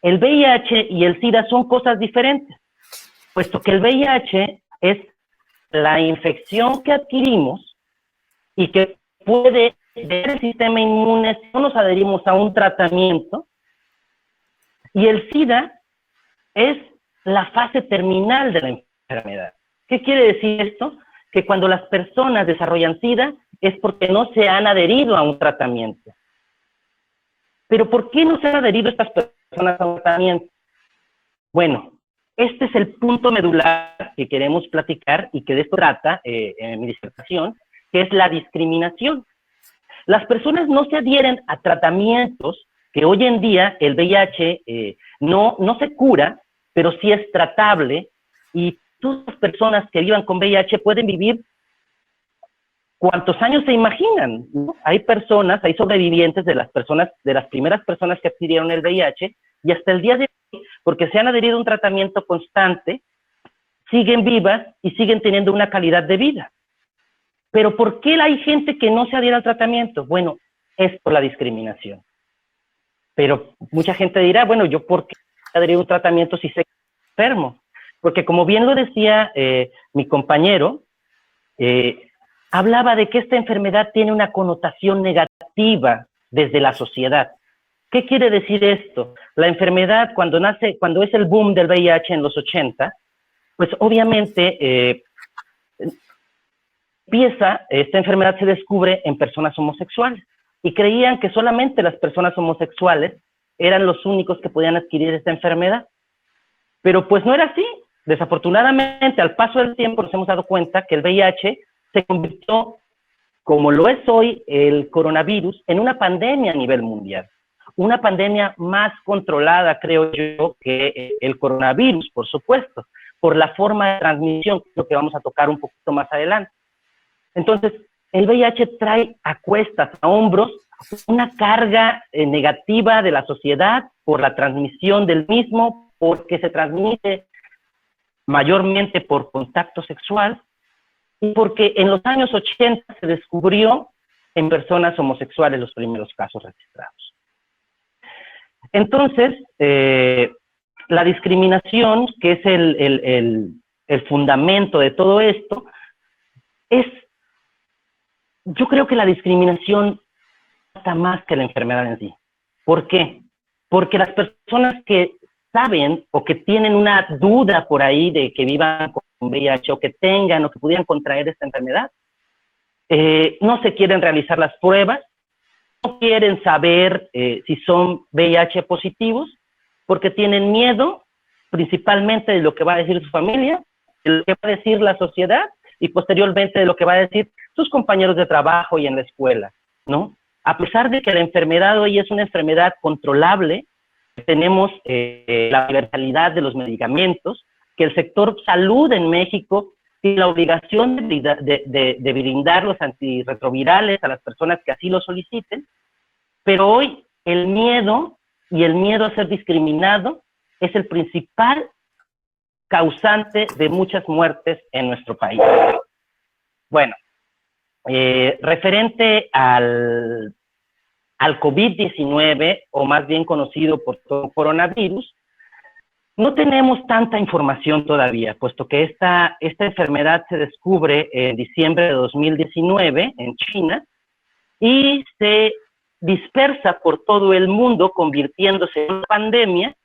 el VIH y el SIDA son cosas diferentes, puesto que el VIH es la infección que adquirimos y que puede ver el sistema inmune si no nos adherimos a un tratamiento, y el SIDA es la fase terminal de la enfermedad. ¿Qué quiere decir esto? Que cuando las personas desarrollan SIDA es porque no se han adherido a un tratamiento. ¿Pero por qué no se han adherido estas personas a un tratamiento? Bueno, este es el punto medular que queremos platicar y que de esto trata en mi disertación, que es la discriminación. Las personas no se adhieren a tratamientos que hoy en día el VIH no se cura, pero sí es tratable, y todas las personas que vivan con VIH pueden vivir cuantos años se imaginan, ¿no? Hay personas, hay sobrevivientes de las primeras personas que adquirieron el VIH, y hasta el día de hoy, porque se han adherido a un tratamiento constante, siguen vivas y siguen teniendo una calidad de vida. Pero ¿por qué hay gente que no se adhiere al tratamiento? Bueno, es por la discriminación. Pero mucha gente dirá, bueno, ¿yo por qué adherir a un tratamiento si sé que estoy enfermo? Porque como bien lo decía mi compañero, hablaba de que esta enfermedad tiene una connotación negativa desde la sociedad. ¿Qué quiere decir esto? La enfermedad, cuando es el boom del VIH en los 80, pues obviamente esta enfermedad se descubre en personas homosexuales, y creían que solamente las personas homosexuales eran los únicos que podían adquirir esta enfermedad. Pero pues no era así. Desafortunadamente, al paso del tiempo nos hemos dado cuenta que el VIH se convirtió, como lo es hoy el coronavirus, en una pandemia a nivel mundial. Una pandemia más controlada, creo yo, que el coronavirus, por supuesto, por la forma de transmisión, que es lo que vamos a tocar un poquito más adelante. Entonces, el VIH trae a cuestas, a hombros, una carga negativa de la sociedad por la transmisión del mismo, porque se transmite mayormente por contacto sexual, y porque en los años 80 se descubrió en personas homosexuales los primeros casos registrados. Entonces, la discriminación, que es el fundamento de todo esto, yo creo que la discriminación está más que la enfermedad en sí. ¿Por qué? Porque las personas que saben o que tienen una duda por ahí de que vivan con VIH o que tengan o que pudieran contraer esta enfermedad, no se quieren realizar las pruebas, no quieren saber si son VIH positivos, porque tienen miedo principalmente de lo que va a decir su familia, de lo que va a decir la sociedad y posteriormente de lo que va a decir sus compañeros de trabajo y en la escuela, ¿no? A pesar de que la enfermedad hoy es una enfermedad controlable, tenemos la universalidad de los medicamentos, que el sector salud en México tiene la obligación de brindar los antirretrovirales a las personas que así lo soliciten, pero hoy el miedo a ser discriminado es el principal causante de muchas muertes en nuestro país. Bueno, referente al al COVID-19, o más bien conocido por todo coronavirus, no tenemos tanta información todavía, puesto que esta enfermedad se descubre en diciembre de 2019 en China y se dispersa por todo el mundo, convirtiéndose en una pandemia,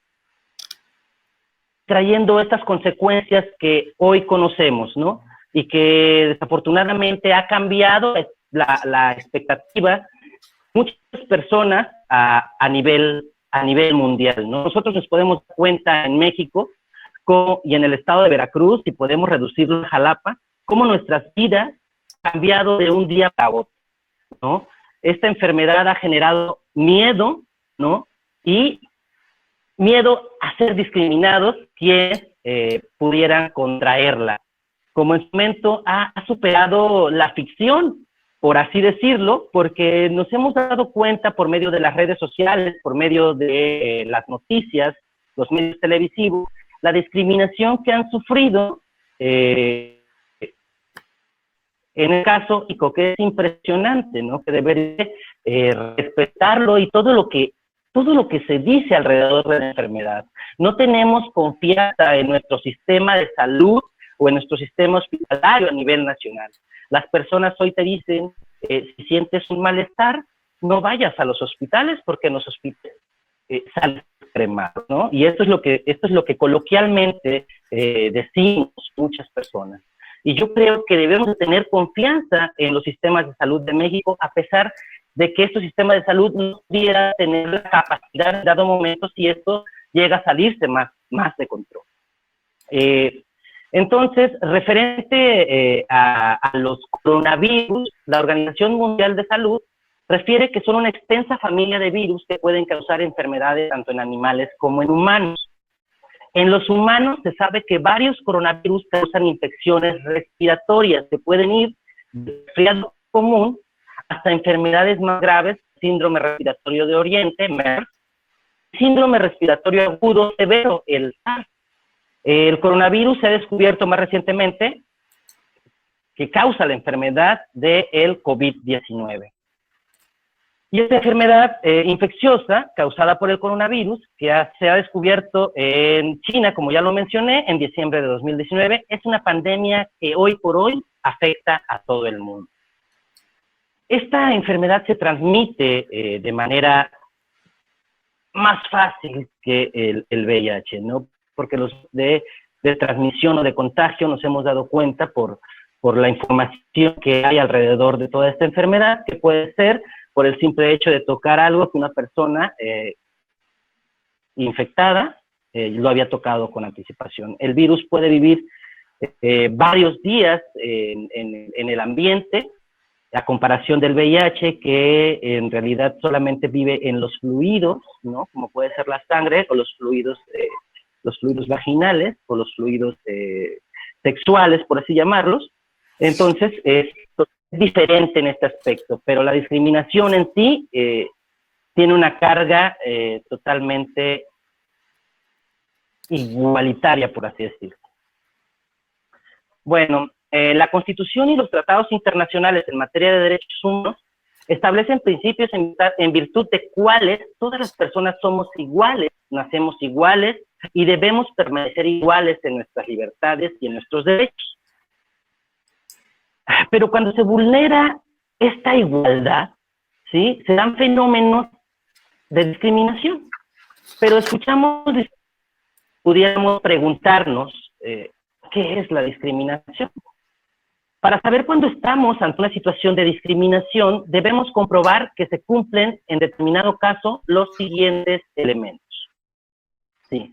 trayendo estas consecuencias que hoy conocemos, ¿no? Y que desafortunadamente ha cambiado la expectativa de muchas personas a nivel mundial, ¿no? Nosotros nos podemos dar cuenta en México y en el estado de Veracruz, y podemos reducirlo a Jalapa, cómo nuestras vidas han cambiado de un día para otro, ¿no? Esta enfermedad ha generado miedo, ¿no? Y miedo a ser discriminados quienes pudieran contraerla. Como en su momento ha superado la ficción, por así decirlo, porque nos hemos dado cuenta por medio de las redes sociales, por medio de las noticias, los medios televisivos, la discriminación que han sufrido en el caso que es impresionante, ¿no? Que debería respetarlo, y todo lo que se dice alrededor de la enfermedad. No tenemos confianza en nuestro sistema de salud o en nuestro sistema hospitalario a nivel nacional. Las personas hoy te dicen, si sientes un malestar, no vayas a los hospitales, porque en los hospitales sales cremado, ¿no? Y esto es lo que coloquialmente decimos muchas personas. Y yo creo que debemos tener confianza en los sistemas de salud de México, a pesar de que estos sistemas de salud no pudieran tener la capacidad en dado momento si esto llega a salirse más de control. Entonces, referente a los coronavirus, la Organización Mundial de Salud refiere que son una extensa familia de virus que pueden causar enfermedades tanto en animales como en humanos. En los humanos se sabe que varios coronavirus causan infecciones respiratorias que pueden ir de resfriado común hasta enfermedades más graves, síndrome respiratorio de Oriente, MERS, síndrome respiratorio agudo severo, el SARS. El coronavirus se ha descubierto más recientemente que causa la enfermedad del COVID-19. Y esta enfermedad infecciosa causada por el coronavirus, que se ha descubierto en China, como ya lo mencioné, en diciembre de 2019, es una pandemia que hoy por hoy afecta a todo el mundo. Esta enfermedad se transmite de manera más fácil que el VIH, ¿no? Porque los de transmisión o de contagio nos hemos dado cuenta por la información que hay alrededor de toda esta enfermedad, que puede ser por el simple hecho de tocar algo que una persona infectada lo había tocado con anticipación. El virus puede vivir varios días en el ambiente, a comparación del VIH, que en realidad solamente vive en los fluidos, ¿no? Como puede ser la sangre o los fluidos vaginales o los fluidos sexuales, por así llamarlos. Entonces, es diferente en este aspecto, pero la discriminación en sí tiene una carga totalmente igualitaria, por así decirlo. Bueno, la Constitución y los tratados internacionales en materia de derechos humanos establecen principios en virtud de cuales todas las personas somos iguales, nacemos iguales y debemos permanecer iguales en nuestras libertades y en nuestros derechos. Pero cuando se vulnera esta igualdad, ¿sí?, se dan fenómenos de discriminación. Pero pudiéramos preguntarnos, ¿qué es la discriminación? Para saber cuándo estamos ante una situación de discriminación, debemos comprobar que se cumplen en determinado caso los siguientes elementos. Sí.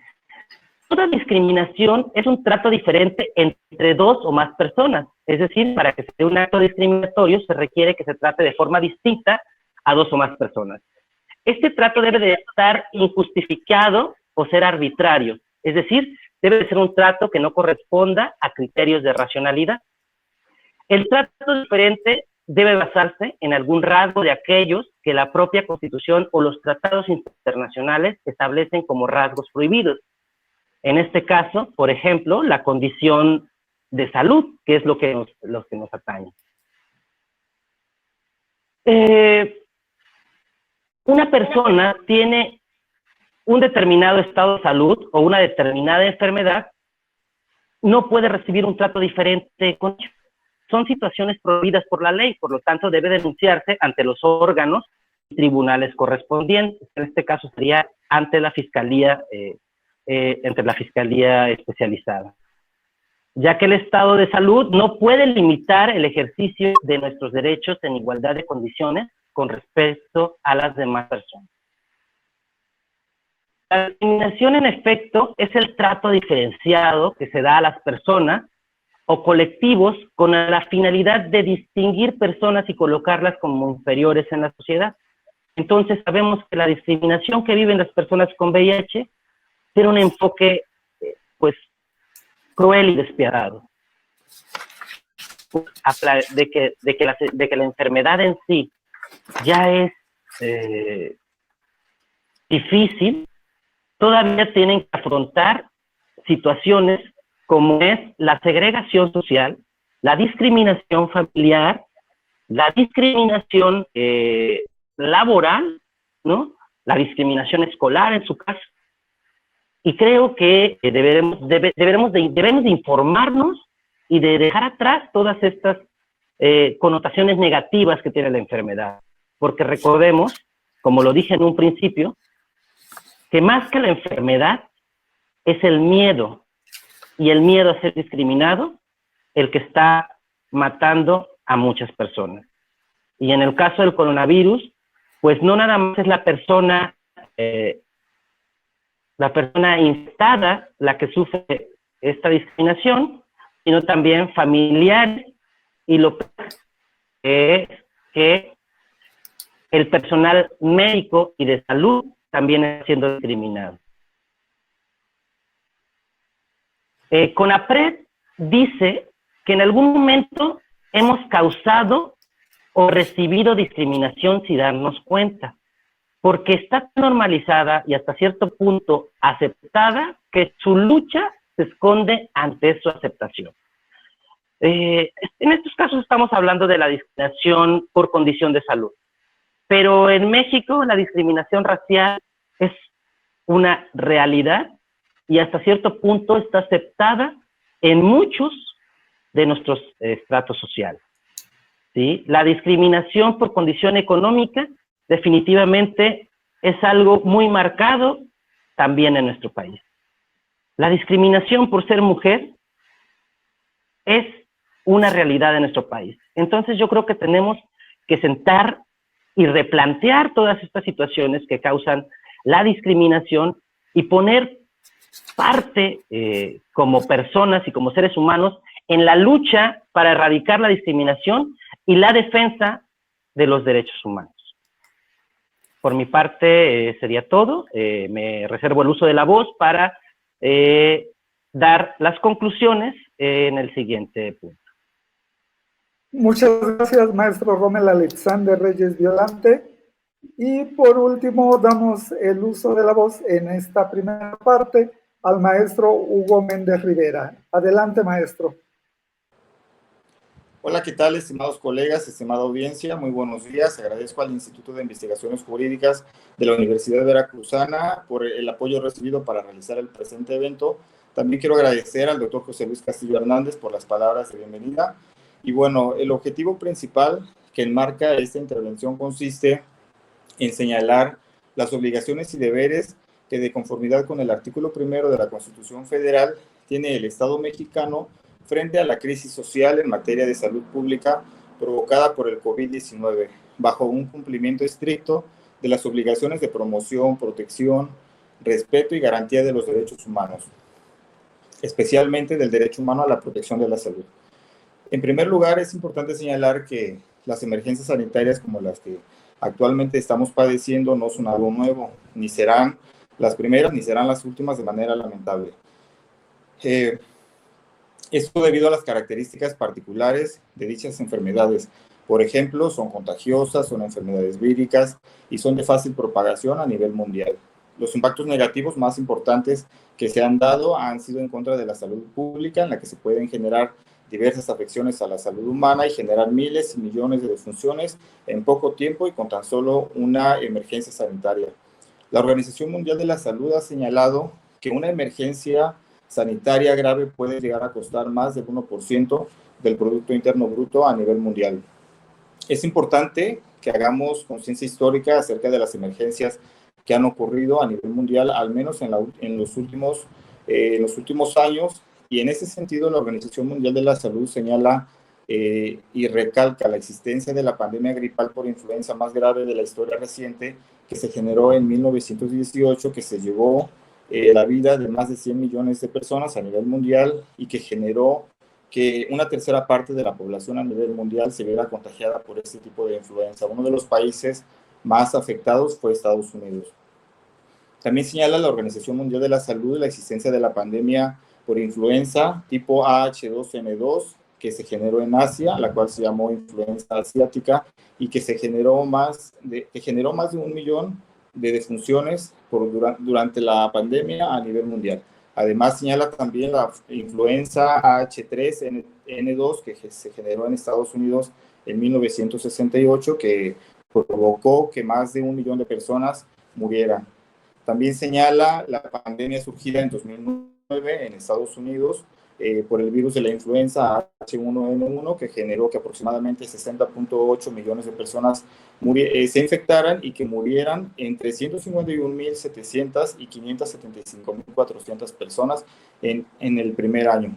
Toda discriminación es un trato diferente entre dos o más personas. Es decir, para que se dé un acto discriminatorio se requiere que se trate de forma distinta a dos o más personas. Este trato debe de estar injustificado o ser arbitrario. Es decir, debe de ser un trato que no corresponda a criterios de racionalidad. El trato diferente debe basarse en algún rasgo de aquellos que la propia Constitución o los tratados internacionales establecen como rasgos prohibidos. En este caso, por ejemplo, la condición de salud, que es lo que nos atañe. una persona tiene un determinado estado de salud o una determinada enfermedad, no puede recibir un trato diferente con ellos. Son situaciones prohibidas por la ley, por lo tanto debe denunciarse ante los órganos y tribunales correspondientes. En este caso sería ante la Fiscalía, entre la Fiscalía especializada, ya que el estado de salud no puede limitar el ejercicio de nuestros derechos en igualdad de condiciones con respecto a las demás personas. La discriminación, en efecto, es el trato diferenciado que se da a las personas o colectivos con la finalidad de distinguir personas y colocarlas como inferiores en la sociedad. Entonces sabemos que la discriminación que viven las personas con VIH tiene un enfoque, pues, cruel y despiadado. De que la enfermedad en sí ya es difícil, todavía tienen que afrontar situaciones como es la segregación social, la discriminación familiar, la discriminación laboral, ¿no? La discriminación escolar en su caso. Y creo que debemos de informarnos y de dejar atrás todas estas connotaciones negativas que tiene la enfermedad. Porque recordemos, como lo dije en un principio, que más que la enfermedad es el miedo, y el miedo a ser discriminado el que está matando a muchas personas. Y en el caso del coronavirus, pues no nada más es la persona infectada la que sufre esta discriminación, sino también familiares, y lo peor es que el personal médico y de salud también está siendo discriminado. CONAPRED dice que en algún momento hemos causado o recibido discriminación sin darnos cuenta, porque está normalizada y hasta cierto punto aceptada que su lucha se esconde ante su aceptación. En estos casos estamos hablando de la discriminación por condición de salud, pero en México la discriminación racial es una realidad y hasta cierto punto está aceptada en muchos de nuestros estratos sociales, ¿sí? La discriminación por condición económica definitivamente es algo muy marcado también en nuestro país. La discriminación por ser mujer es una realidad en nuestro país. Entonces yo creo que tenemos que sentar y replantear todas estas situaciones que causan la discriminación y poner parte como personas y como seres humanos en la lucha para erradicar la discriminación y la defensa de los derechos humanos. Por mi parte sería todo. Me reservo el uso de la voz para dar las conclusiones en el siguiente punto. Muchas gracias, maestro Rommel Alexander Reyes Violante. Y por último, damos el uso de la voz en esta primera parte al maestro Hugo Méndez Rivera. Adelante, maestro. Hola, ¿qué tal, estimados colegas, estimada audiencia? Muy buenos días. Agradezco al Instituto de Investigaciones Jurídicas de la Universidad Veracruzana por el apoyo recibido para realizar el presente evento. También quiero agradecer al doctor José Luis Castillo Hernández por las palabras de bienvenida. Y bueno, el objetivo principal que enmarca esta intervención consiste en señalar las obligaciones y deberes que, de conformidad con el artículo 1 de la Constitución Federal, tiene el Estado mexicano frente a la crisis social en materia de salud pública provocada por el COVID-19, bajo un cumplimiento estricto de las obligaciones de promoción, protección, respeto y garantía de los derechos humanos, especialmente del derecho humano a la protección de la salud. En primer lugar, es importante señalar que las emergencias sanitarias como las que actualmente estamos padeciendo no son algo nuevo, ni serán las primeras ni serán las últimas de manera lamentable. Esto debido a las características particulares de dichas enfermedades. Por ejemplo, son contagiosas, son enfermedades víricas y son de fácil propagación a nivel mundial. Los impactos negativos más importantes que se han dado han sido en contra de la salud pública, en la que se pueden generar diversas afecciones a la salud humana y generar miles y millones de defunciones en poco tiempo y con tan solo una emergencia sanitaria. La Organización Mundial de la Salud ha señalado que una emergencia sanitaria grave puede llegar a costar más del 1% del Producto Interno Bruto a nivel mundial. Es importante que hagamos conciencia histórica acerca de las emergencias que han ocurrido a nivel mundial, al menos en los últimos años, y en ese sentido la Organización Mundial de la Salud señala y recalca la existencia de la pandemia gripal por influenza más grave de la historia reciente, que se generó en 1918, que se llevó la vida de más de 100 millones de personas a nivel mundial y que generó que una tercera parte de la población a nivel mundial se viera contagiada por este tipo de influenza. Uno de los países más afectados fue Estados Unidos. También señala la Organización Mundial de la Salud la existencia de la pandemia por influenza tipo AH2N2, que se generó en Asia, la cual se llamó influenza asiática, y que generó más de 1 millón de defunciones durante la pandemia a nivel mundial. Además, señala también la influenza H3N2, que se generó en Estados Unidos en 1968, que provocó que más de 1 millón de personas murieran. También señala la pandemia surgida en 2009 en Estados Unidos por el virus de la influenza H1N1, que generó que aproximadamente 60.8 millones de personas se infectaran y que murieran entre 151.700 y 575.400 personas en el primer año.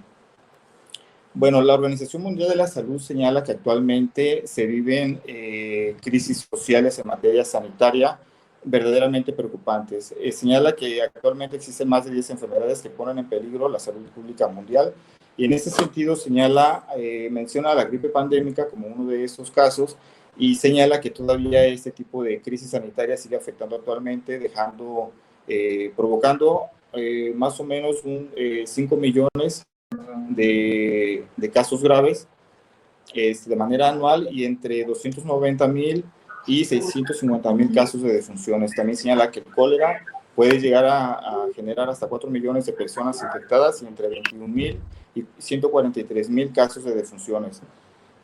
Bueno, la Organización Mundial de la Salud señala que actualmente se viven crisis sociales en materia sanitaria verdaderamente preocupantes. Señala que actualmente existen más de 10 enfermedades que ponen en peligro la salud pública mundial, y en este sentido menciona la gripe pandémica como uno de esos casos, y señala que todavía este tipo de crisis sanitaria sigue afectando actualmente, provocando más o menos 5 millones de casos graves de manera anual, y entre 290.000 y 650.000 casos de defunciones. También señala que el cólera puede llegar a generar hasta 4 millones de personas infectadas y entre 21.000 y 143.000 casos de defunciones.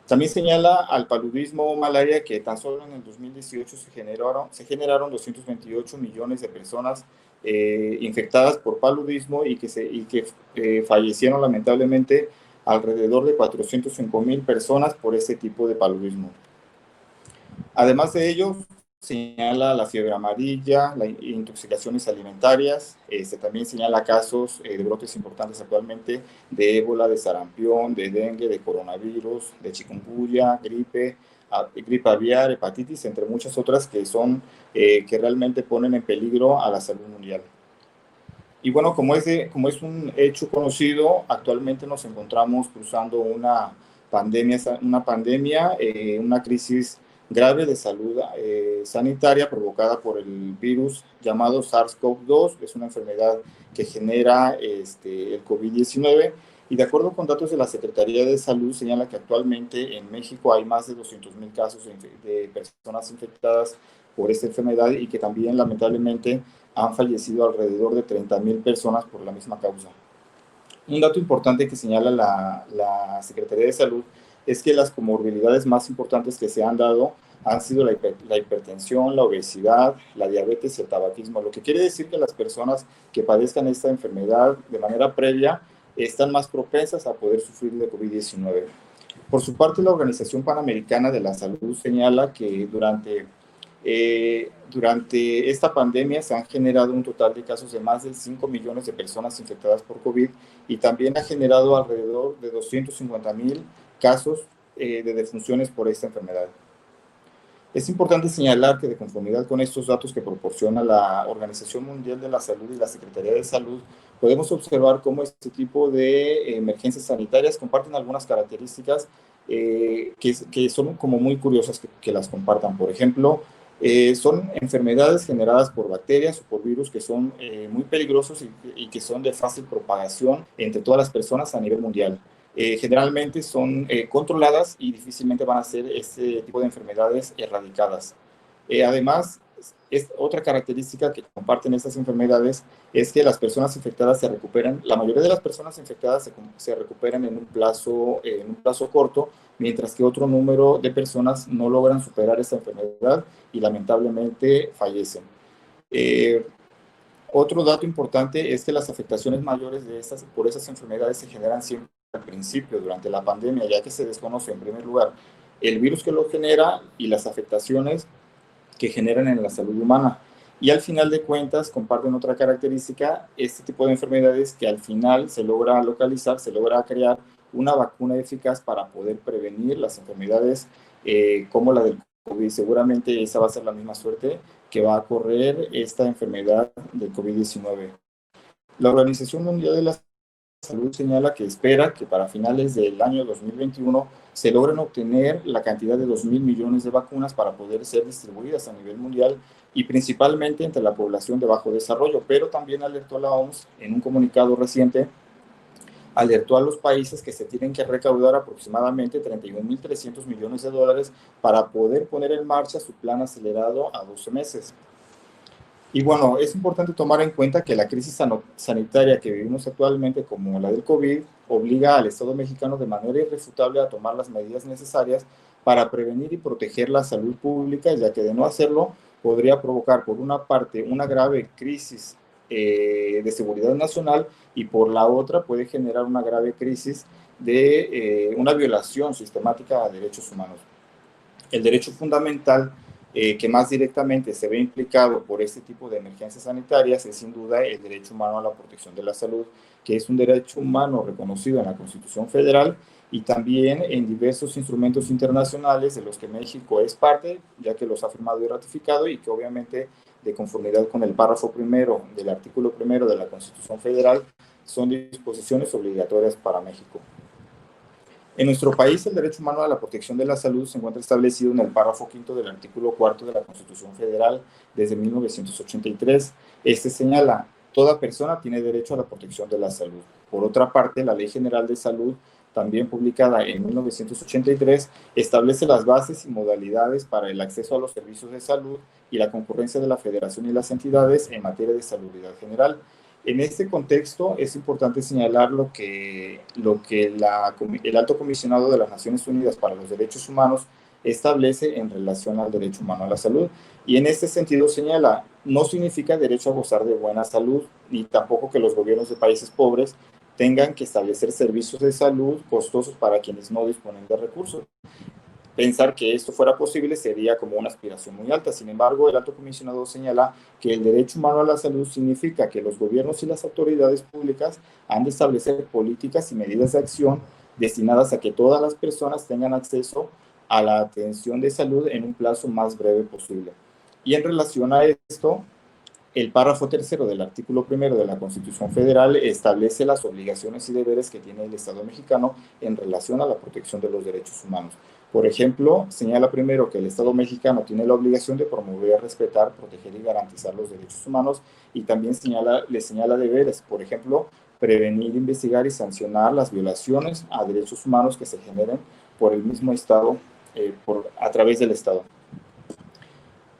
También señala al paludismo o malaria, que tan solo en el 2018 se generaron 228 millones de personas infectadas por paludismo y que fallecieron lamentablemente alrededor de 405.000 personas por este tipo de paludismo. Además de ello, señala la fiebre amarilla, las intoxicaciones alimentarias, también señala casos de brotes importantes actualmente de ébola, de sarampión, de dengue, de coronavirus, de chikungunya, gripe aviar, hepatitis, entre muchas otras que realmente ponen en peligro a la salud mundial. Y bueno, como es un hecho conocido, actualmente nos encontramos cruzando una crisis grave de salud sanitaria provocada por el virus llamado SARS-CoV-2, que es una enfermedad que genera el COVID-19, y de acuerdo con datos de la Secretaría de Salud, señala que actualmente en México hay más de 200.000 casos de personas infectadas por esta enfermedad, y que también lamentablemente han fallecido alrededor de 30.000 personas por la misma causa. Un dato importante que señala la Secretaría de Salud es que las comorbilidades más importantes que se han dado han sido la hipertensión, la obesidad, la diabetes y el tabaquismo, lo que quiere decir que las personas que padezcan esta enfermedad de manera previa están más propensas a poder sufrir de COVID-19. Por su parte, la Organización Panamericana de la Salud señala que durante esta pandemia se han generado un total de casos de más de 5 millones de personas infectadas por COVID, y también ha generado alrededor de 250.000 casos de defunciones por esta enfermedad. Es importante señalar que, de conformidad con estos datos que proporciona la Organización Mundial de la Salud y la Secretaría de Salud, podemos observar cómo este tipo de emergencias sanitarias comparten algunas características que son como muy curiosas que las compartan. Por ejemplo, son enfermedades generadas por bacterias o por virus que son muy peligrosos y que son de fácil propagación entre todas las personas a nivel mundial. Generalmente son controladas y difícilmente van a ser este tipo de enfermedades erradicadas. Además, otra característica que comparten estas enfermedades es que las personas infectadas se recuperan, la mayoría de las personas infectadas se recuperan en un plazo corto, mientras que otro número de personas no logran superar esta enfermedad y lamentablemente fallecen. Otro dato importante es que las afectaciones mayores por esas enfermedades se generan siempre al principio, durante la pandemia, ya que se desconoce en primer lugar el virus que lo genera y las afectaciones que generan en la salud humana. Y al final de cuentas comparten otra característica, este tipo de enfermedades, que al final se logra localizar, se logra crear una vacuna eficaz para poder prevenir las enfermedades como la del COVID. Seguramente esa va a ser la misma suerte que va a correr esta enfermedad del COVID-19. La Organización Mundial de la Salud señala que espera que para finales del año 2021 se logren obtener la cantidad de 2.000 millones de vacunas para poder ser distribuidas a nivel mundial y principalmente entre la población de bajo desarrollo, pero también alertó a la OMS en un comunicado reciente, alertó a los países que se tienen que recaudar aproximadamente 31.300 millones de dólares para poder poner en marcha su plan acelerado a 12 meses. Y bueno, es importante tomar en cuenta que la crisis sanitaria que vivimos actualmente, como la del COVID, obliga al Estado mexicano de manera irrefutable a tomar las medidas necesarias para prevenir y proteger la salud pública, ya que de no hacerlo podría provocar, por una parte, una grave crisis de seguridad nacional y por la otra puede generar una grave crisis de una violación sistemática a derechos humanos. El derecho fundamental que más directamente se ve implicado por este tipo de emergencias sanitarias es sin duda el derecho humano a la protección de la salud, que es un derecho humano reconocido en la Constitución Federal y también en diversos instrumentos internacionales de los que México es parte, ya que los ha firmado y ratificado, y que obviamente, de conformidad con el párrafo primero del artículo primero de la Constitución Federal, son disposiciones obligatorias para México. En nuestro país, el derecho humano a la protección de la salud se encuentra establecido en el párrafo quinto del artículo cuarto de la Constitución Federal desde 1983. Este señala: toda persona tiene derecho a la protección de la salud. Por otra parte, la Ley General de Salud, también publicada en 1983, establece las bases y modalidades para el acceso a los servicios de salud y la concurrencia de la Federación y las entidades en materia de salubridad general. En este contexto es importante señalar lo que el Alto Comisionado de las Naciones Unidas para los Derechos Humanos establece en relación al derecho humano a la salud. Y en este sentido señala: no significa derecho a gozar de buena salud, ni tampoco que los gobiernos de países pobres tengan que establecer servicios de salud costosos para quienes no disponen de recursos. Pensar que esto fuera posible sería como una aspiración muy alta. Sin embargo, el Alto Comisionado señala que el derecho humano a la salud significa que los gobiernos y las autoridades públicas han de establecer políticas y medidas de acción destinadas a que todas las personas tengan acceso a la atención de salud en un plazo más breve posible. Y en relación a esto, el párrafo tercero del artículo primero de la Constitución Federal establece las obligaciones y deberes que tiene el Estado mexicano en relación a la protección de los derechos humanos. Por ejemplo, señala primero que el Estado mexicano tiene la obligación de promover, respetar, proteger y garantizar los derechos humanos, y también le señala deberes, por ejemplo, prevenir, investigar y sancionar las violaciones a derechos humanos que se generen por el mismo Estado, a través del Estado.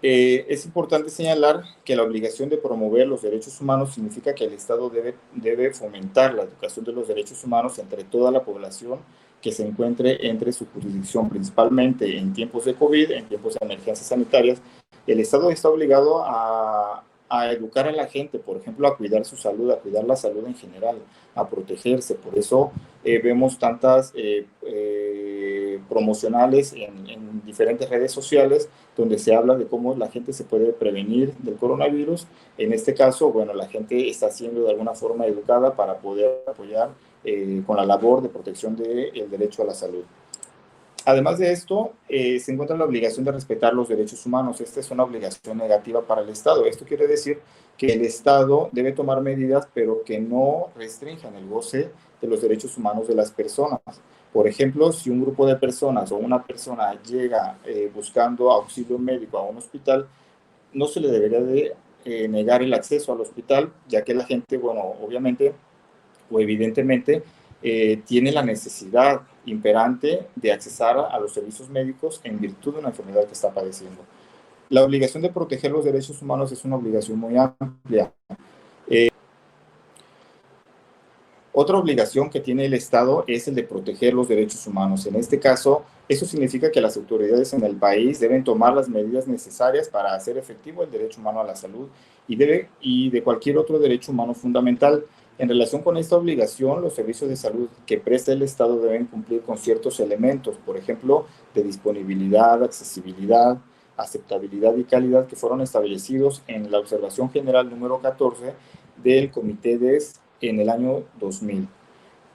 Es importante señalar que la obligación de promover los derechos humanos significa que el Estado debe fomentar la educación de los derechos humanos entre toda la población que se encuentre entre su jurisdicción, principalmente en tiempos de COVID, en tiempos de emergencias sanitarias. El Estado está obligado a educar a la gente, por ejemplo, a cuidar su salud, a cuidar la salud en general, a protegerse. Por eso vemos tantas promocionales en diferentes redes sociales donde se habla de cómo la gente se puede prevenir del coronavirus. En este caso, bueno, la gente está siendo de alguna forma educada para poder apoyar con la labor de protección del derecho a la salud. Además de esto, se encuentra la obligación de respetar los derechos humanos. Esta es una obligación negativa para el Estado. Esto quiere decir que el Estado debe tomar medidas, pero que no restrinjan el goce de los derechos humanos de las personas. Por ejemplo, si un grupo de personas o una persona llega buscando auxilio médico a un hospital, no se le debería de negar el acceso al hospital, ya que la gente, bueno, obviamente o evidentemente tiene la necesidad imperante de accesar a los servicios médicos en virtud de una enfermedad que está padeciendo. La obligación de proteger los derechos humanos es una obligación muy amplia. Otra obligación que tiene el Estado es el de proteger los derechos humanos. En este caso, eso significa que las autoridades en el país deben tomar las medidas necesarias para hacer efectivo el derecho humano a la salud y de cualquier otro derecho humano fundamental. En relación con esta obligación, los servicios de salud que presta el Estado deben cumplir con ciertos elementos, por ejemplo, de disponibilidad, accesibilidad, aceptabilidad y calidad, que fueron establecidos en la observación general número 14 del Comité DES en el año 2000.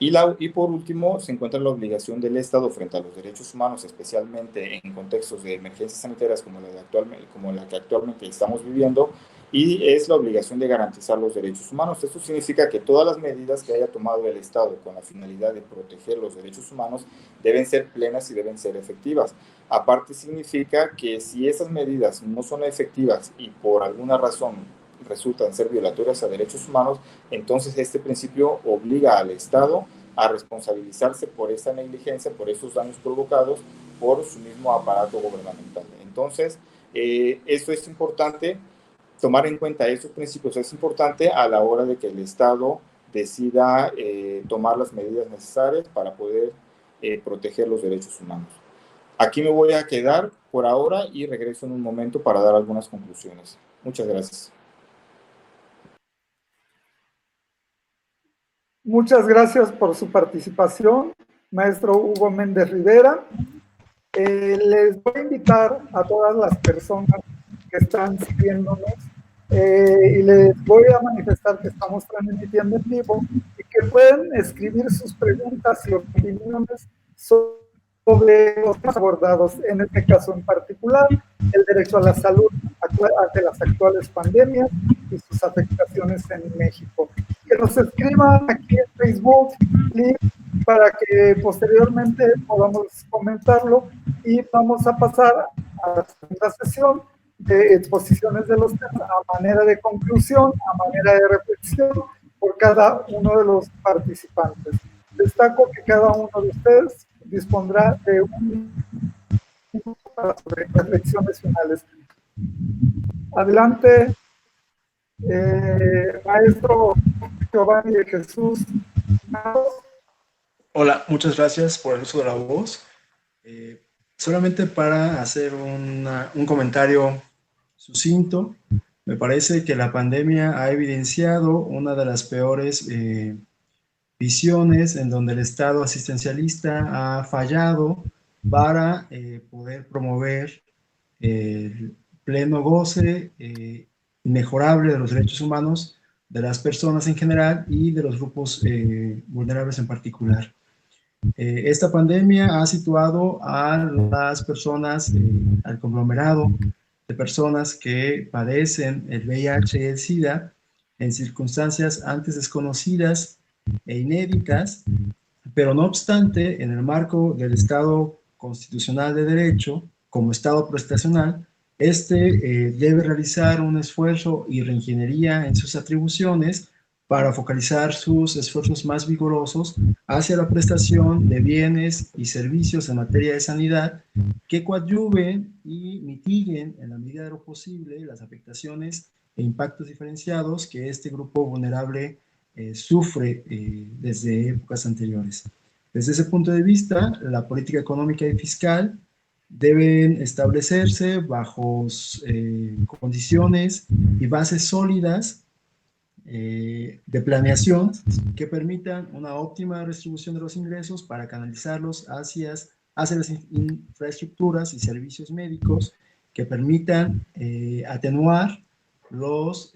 Y por último, se encuentra la obligación del Estado frente a los derechos humanos, especialmente en contextos de emergencias sanitarias como la que actualmente estamos viviendo, y es la obligación de garantizar los derechos humanos. Esto significa que todas las medidas que haya tomado el Estado con la finalidad de proteger los derechos humanos deben ser plenas y deben ser efectivas. Aparte, significa que si esas medidas no son efectivas y por alguna razón resultan ser violatorias a derechos humanos, entonces este principio obliga al Estado a responsabilizarse por esta negligencia, por esos daños provocados por su mismo aparato gubernamental. Entonces, esto es importante, tomar en cuenta estos principios es importante a la hora de que el Estado decida tomar las medidas necesarias para poder proteger los derechos humanos. Aquí me voy a quedar por ahora y regreso en un momento para dar algunas conclusiones. Muchas gracias. Muchas gracias por su participación, maestro Hugo Méndez Rivera. Les voy a invitar a todas las personas que están siguiéndonos y les voy a manifestar que estamos transmitiendo en vivo y que pueden escribir sus preguntas y opiniones sobre los temas abordados, en este caso en particular, el derecho a la salud ante las actuales pandemias y sus afectaciones en México. Que nos escriban aquí en Facebook para que posteriormente podamos comentarlo, y vamos a pasar a la segunda sesión de exposiciones de los temas a manera de conclusión, a manera de reflexión por cada uno de los participantes. Destaco que cada uno de ustedes dispondrá de un minuto para sus reflexiones finales. Adelante, maestro Giovanni de Jesús. Hola, muchas gracias por el uso de la voz. Solamente para hacer un comentario sucinto, me parece que la pandemia ha evidenciado una de las peores visiones en donde el Estado asistencialista ha fallado para poder promover el pleno goce inmejorable de los derechos humanos de las personas en general y de los grupos vulnerables en particular. Esta pandemia ha situado a las personas, al conglomerado de personas que padecen el VIH y el SIDA en circunstancias antes desconocidas e inéditas, pero no obstante, en el marco del Estado constitucional de derecho, como Estado prestacional, debe realizar un esfuerzo y reingeniería en sus atribuciones para focalizar sus esfuerzos más vigorosos hacia la prestación de bienes y servicios en materia de sanidad que coadyuven y mitiguen en la medida de lo posible las afectaciones e impactos diferenciados que este grupo vulnerable sufre desde épocas anteriores. Desde ese punto de vista, la política económica y fiscal deben establecerse bajo condiciones y bases sólidas de planeación que permitan una óptima distribución de los ingresos para canalizarlos hacia las infraestructuras y servicios médicos que permitan atenuar los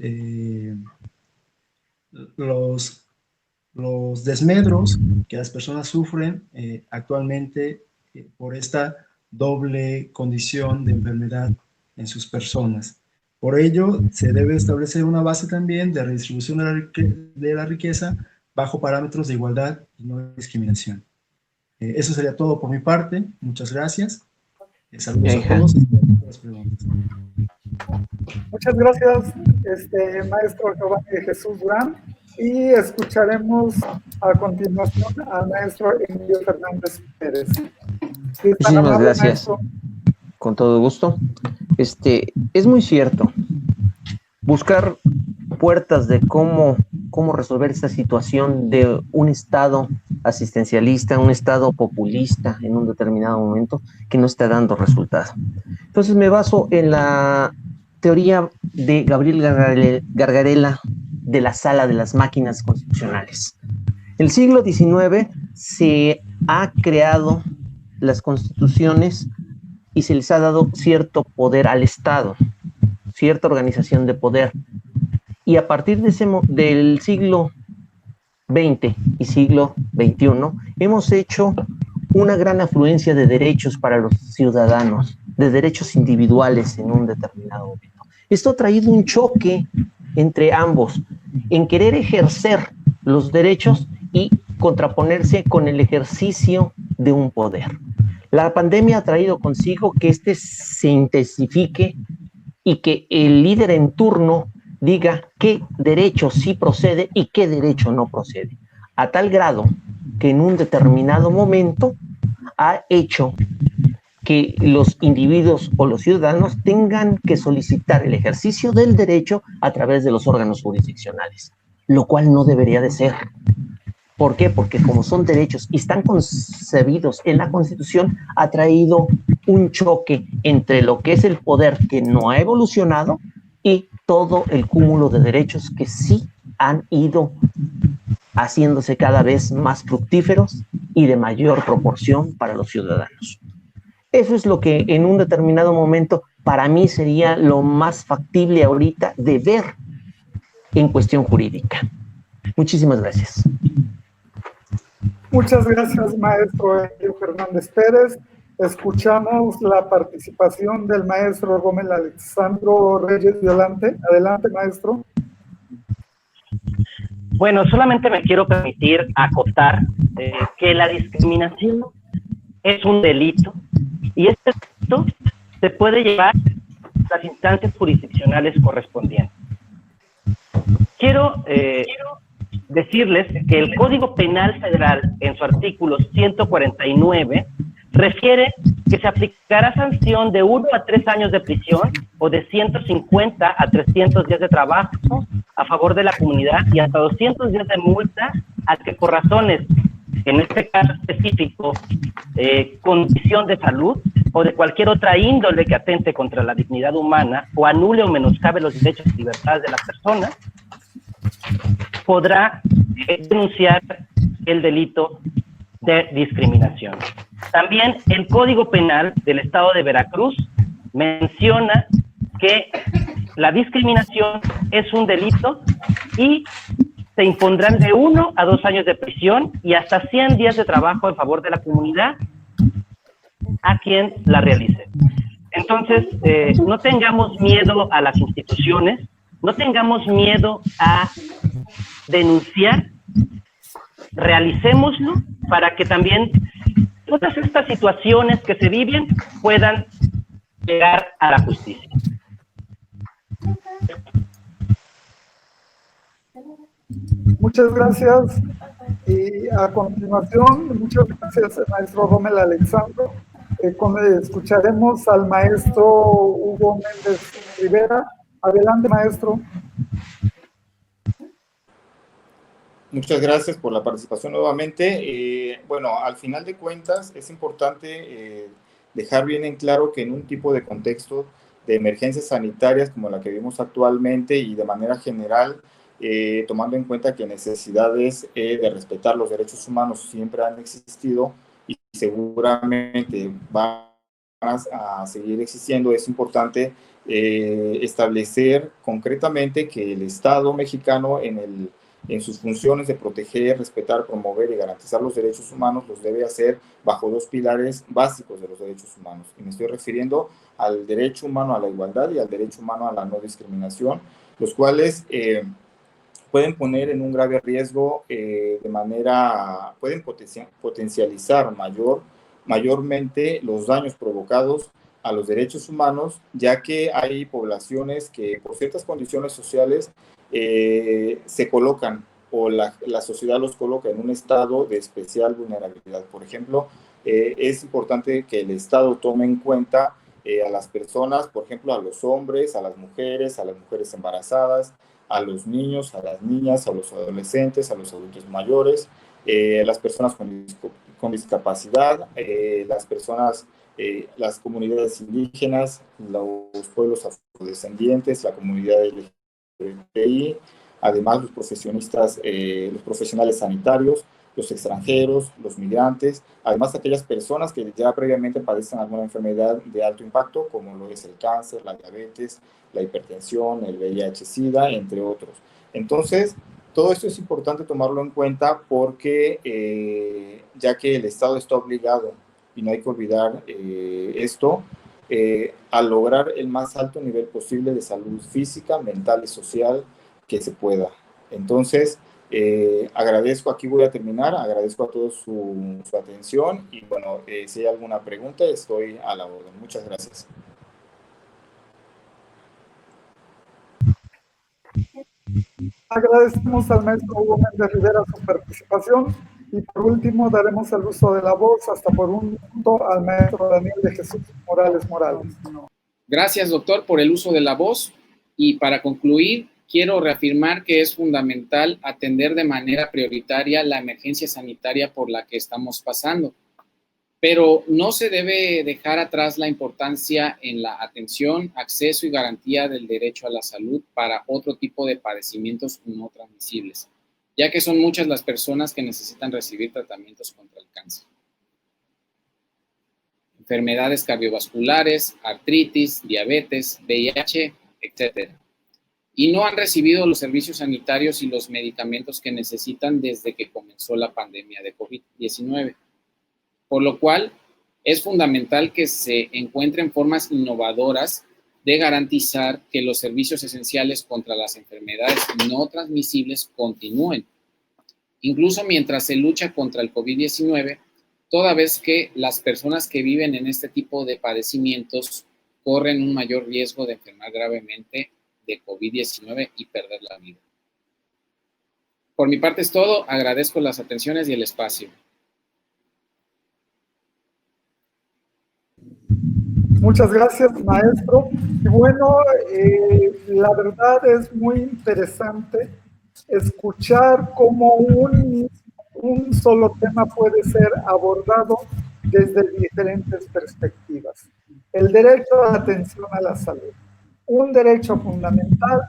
desmedros que las personas sufren actualmente por esta doble condición de enfermedad en sus personas. Por ello, se debe establecer una base también de redistribución de la riqueza bajo parámetros de igualdad y no discriminación. Eso sería todo por mi parte. Muchas gracias. Saludos a todos. Muchas gracias, maestro Giovanni de Jesús Durán. Y escucharemos a continuación al maestro Emilio Fernández Pérez. Muchísimas gracias. Maestro. Con todo gusto. Es muy cierto. Buscar puertas de cómo resolver esta situación de un Estado asistencialista, un Estado populista en un determinado momento que no está dando resultado. Entonces me baso en la teoría de Gabriel Gargarella de la sala de las máquinas constitucionales. En el siglo XIX se ha creado las constituciones y se les ha dado cierto poder al Estado, cierta organización de poder. Y a partir del siglo XX y siglo XXI, hemos hecho una gran afluencia de derechos para los ciudadanos, de derechos individuales en un determinado momento. Esto ha traído un choque entre ambos, en querer ejercer los derechos y contraponerse con el ejercicio de un poder. La pandemia ha traído consigo que se intensifique y que el líder en turno diga qué derecho sí procede y qué derecho no procede, a tal grado que en un determinado momento ha hecho que los individuos o los ciudadanos tengan que solicitar el ejercicio del derecho a través de los órganos jurisdiccionales, lo cual no debería de ser. ¿Por qué? Porque como son derechos y están concebidos en la Constitución, ha traído un choque entre lo que es el poder que no ha evolucionado y todo el cúmulo de derechos que sí han ido haciéndose cada vez más fructíferos y de mayor proporción para los ciudadanos. Eso es lo que en un determinado momento para mí sería lo más factible ahorita de ver en cuestión jurídica. Muchísimas gracias. Muchas gracias, maestro Emilio Fernández Pérez. Escuchamos la participación del maestro Gómez Alexandro Reyes Violante. Adelante, maestro. Bueno, solamente me quiero permitir acotar que la discriminación es un delito y este delito se puede llevar a las instancias jurisdiccionales correspondientes. Quiero decirles que el Código Penal Federal, en su artículo 149, refiere que se aplicará sanción de 1 a 3 años de prisión o de 150 a 300 días de trabajo a favor de la comunidad y hasta 200 días de multa al que por razones, en este caso específico, condición de salud o de cualquier otra índole que atente contra la dignidad humana o anule o menoscabe los derechos y libertades de la persona, podrá denunciar el delito de discriminación. También el Código Penal del Estado de Veracruz menciona que la discriminación es un delito y se impondrán de 1 a 2 años de prisión y hasta 100 días de trabajo en favor de la comunidad a quien la realice. Entonces, no tengamos miedo a las instituciones, no tengamos miedo a denunciar, realicémoslo para que también todas estas situaciones que se viven puedan llegar a la justicia. Muchas gracias. Y a continuación, muchas gracias, maestro Gómez Alexandro. Escucharemos al maestro Hugo Méndez Rivera. Adelante, maestro. Muchas gracias por la participación nuevamente. Bueno, al final de cuentas es importante dejar bien en claro que en un tipo de contexto de emergencias sanitarias como la que vivimos actualmente y de manera general, tomando en cuenta que necesidades de respetar los derechos humanos siempre han existido y seguramente van a seguir existiendo, es importante establecer concretamente que el Estado mexicano en sus funciones de proteger, respetar, promover y garantizar los derechos humanos los debe hacer bajo 2 pilares básicos de los derechos humanos. Y me estoy refiriendo al derecho humano a la igualdad y al derecho humano a la no discriminación, los cuales pueden poner en un grave riesgo pueden potencializar mayormente los daños provocados a los derechos humanos, ya que hay poblaciones que por ciertas condiciones sociales se colocan o la sociedad los coloca en un estado de especial vulnerabilidad. Por ejemplo, es importante que el Estado tome en cuenta a las personas, por ejemplo, a los hombres, a las mujeres embarazadas, a los niños, a las niñas, a los adolescentes, a los adultos mayores, las personas con discapacidad, las personas, las comunidades indígenas, los pueblos afrodescendientes, la comunidad LGBTI, además los profesionistas, los profesionales sanitarios, los extranjeros, los migrantes, además aquellas personas que ya previamente padecen alguna enfermedad de alto impacto, como lo es el cáncer, la diabetes, la hipertensión, el VIH-Sida, entre otros. Entonces, todo esto es importante tomarlo en cuenta porque ya que el Estado está obligado, y no hay que olvidar esto, a lograr el más alto nivel posible de salud física, mental y social que se pueda. Entonces, agradezco, aquí voy a terminar, agradezco a todos su atención y bueno, si hay alguna pregunta estoy a la orden. Muchas gracias. Agradecemos al maestro Hugo Méndez Rivera su participación y por último daremos el uso de la voz hasta por un minuto al maestro Daniel de Jesús Morales Morales. Gracias, doctor, por el uso de la voz y para concluir, quiero reafirmar que es fundamental atender de manera prioritaria la emergencia sanitaria por la que estamos pasando, pero no se debe dejar atrás la importancia en la atención, acceso y garantía del derecho a la salud para otro tipo de padecimientos no transmisibles, ya que son muchas las personas que necesitan recibir tratamientos contra el cáncer. Enfermedades cardiovasculares, artritis, diabetes, VIH, etc. Y no han recibido los servicios sanitarios y los medicamentos que necesitan desde que comenzó la pandemia de COVID-19. Por lo cual, es fundamental que se encuentren formas innovadoras de garantizar que los servicios esenciales contra las enfermedades no transmisibles continúen, incluso mientras se lucha contra el COVID-19, toda vez que las personas que viven en este tipo de padecimientos corren un mayor riesgo de enfermar gravemente de COVID-19 y perder la vida. Por mi parte es todo, agradezco las atenciones y el espacio. Muchas gracias, maestro. Y bueno, la verdad es muy interesante escuchar cómo un solo tema puede ser abordado desde diferentes perspectivas. El derecho a la atención a la salud, un derecho fundamental,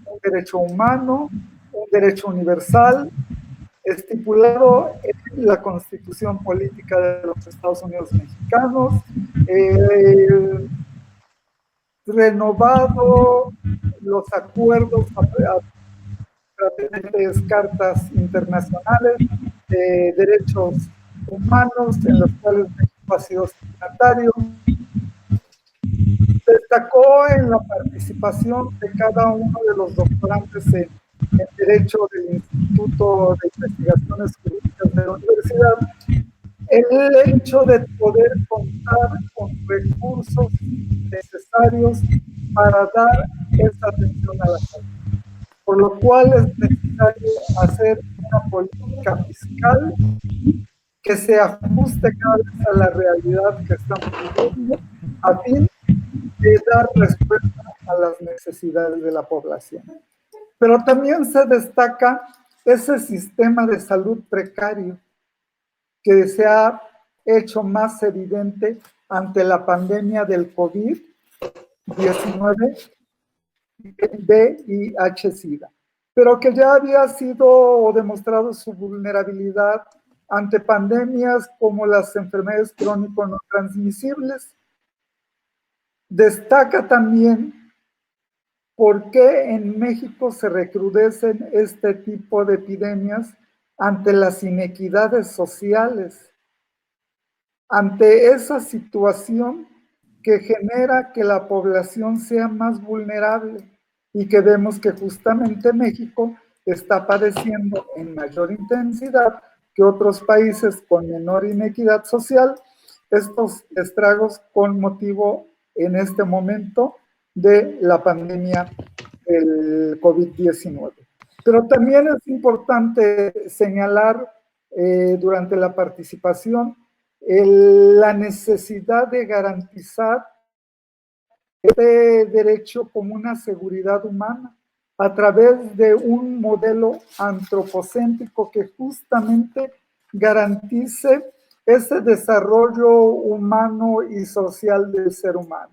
un derecho humano, un derecho universal, estipulado en la Constitución Política de los Estados Unidos Mexicanos, renovado los acuerdos a diferentes cartas internacionales de derechos humanos en los cuales México ha sido signatario. Destacó en la participación de cada uno de los doctorantes en Derecho del Instituto de Investigaciones Jurídicas de la Universidad, el hecho de poder contar con recursos necesarios para dar esa atención a la salud. Por lo cual es necesario hacer una política fiscal que se ajuste cada vez a la realidad que estamos viviendo, a fin de dar respuesta a las necesidades de la población. Pero también se destaca ese sistema de salud precario que se ha hecho más evidente ante la pandemia del COVID-19, VIH-Sida, pero que ya había sido demostrado su vulnerabilidad ante pandemias como las enfermedades crónico no transmisibles. Destaca también por qué en México se recrudecen este tipo de epidemias ante las inequidades sociales, ante esa situación que genera que la población sea más vulnerable y que vemos que justamente México está padeciendo en mayor intensidad que otros países con menor inequidad social estos estragos con motivo en este momento de la pandemia del COVID-19. Pero también es importante señalar durante la participación la necesidad de garantizar este derecho como una seguridad humana a través de un modelo antropocéntrico que justamente garantice ese desarrollo humano y social del ser humano.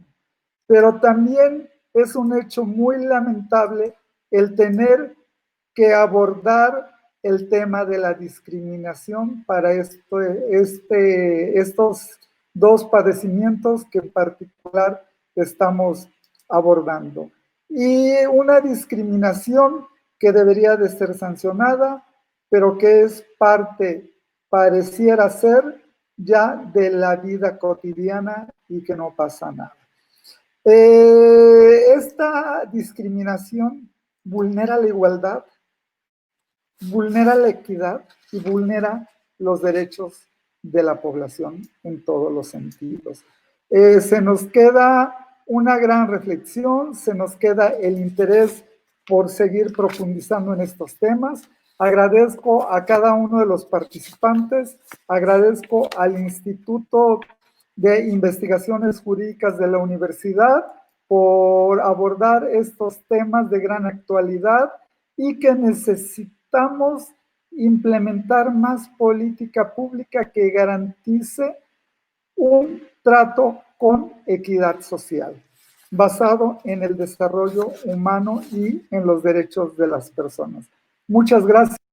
Pero también es un hecho muy lamentable el tener que abordar el tema de la discriminación para estos dos padecimientos que en particular estamos abordando. Y una discriminación que debería de ser sancionada, pero que es parte, pareciera ser, ya de la vida cotidiana y que no pasa nada. Esta discriminación vulnera la igualdad, vulnera la equidad y vulnera los derechos de la población en todos los sentidos. Se nos queda una gran reflexión, se nos queda el interés por seguir profundizando en estos temas. Agradezco a cada uno de los participantes, agradezco al Instituto de Investigaciones Jurídicas de la Universidad por abordar estos temas de gran actualidad y que necesitamos implementar más política pública que garantice un trato con equidad social, basado en el desarrollo humano y en los derechos de las personas. Muchas gracias.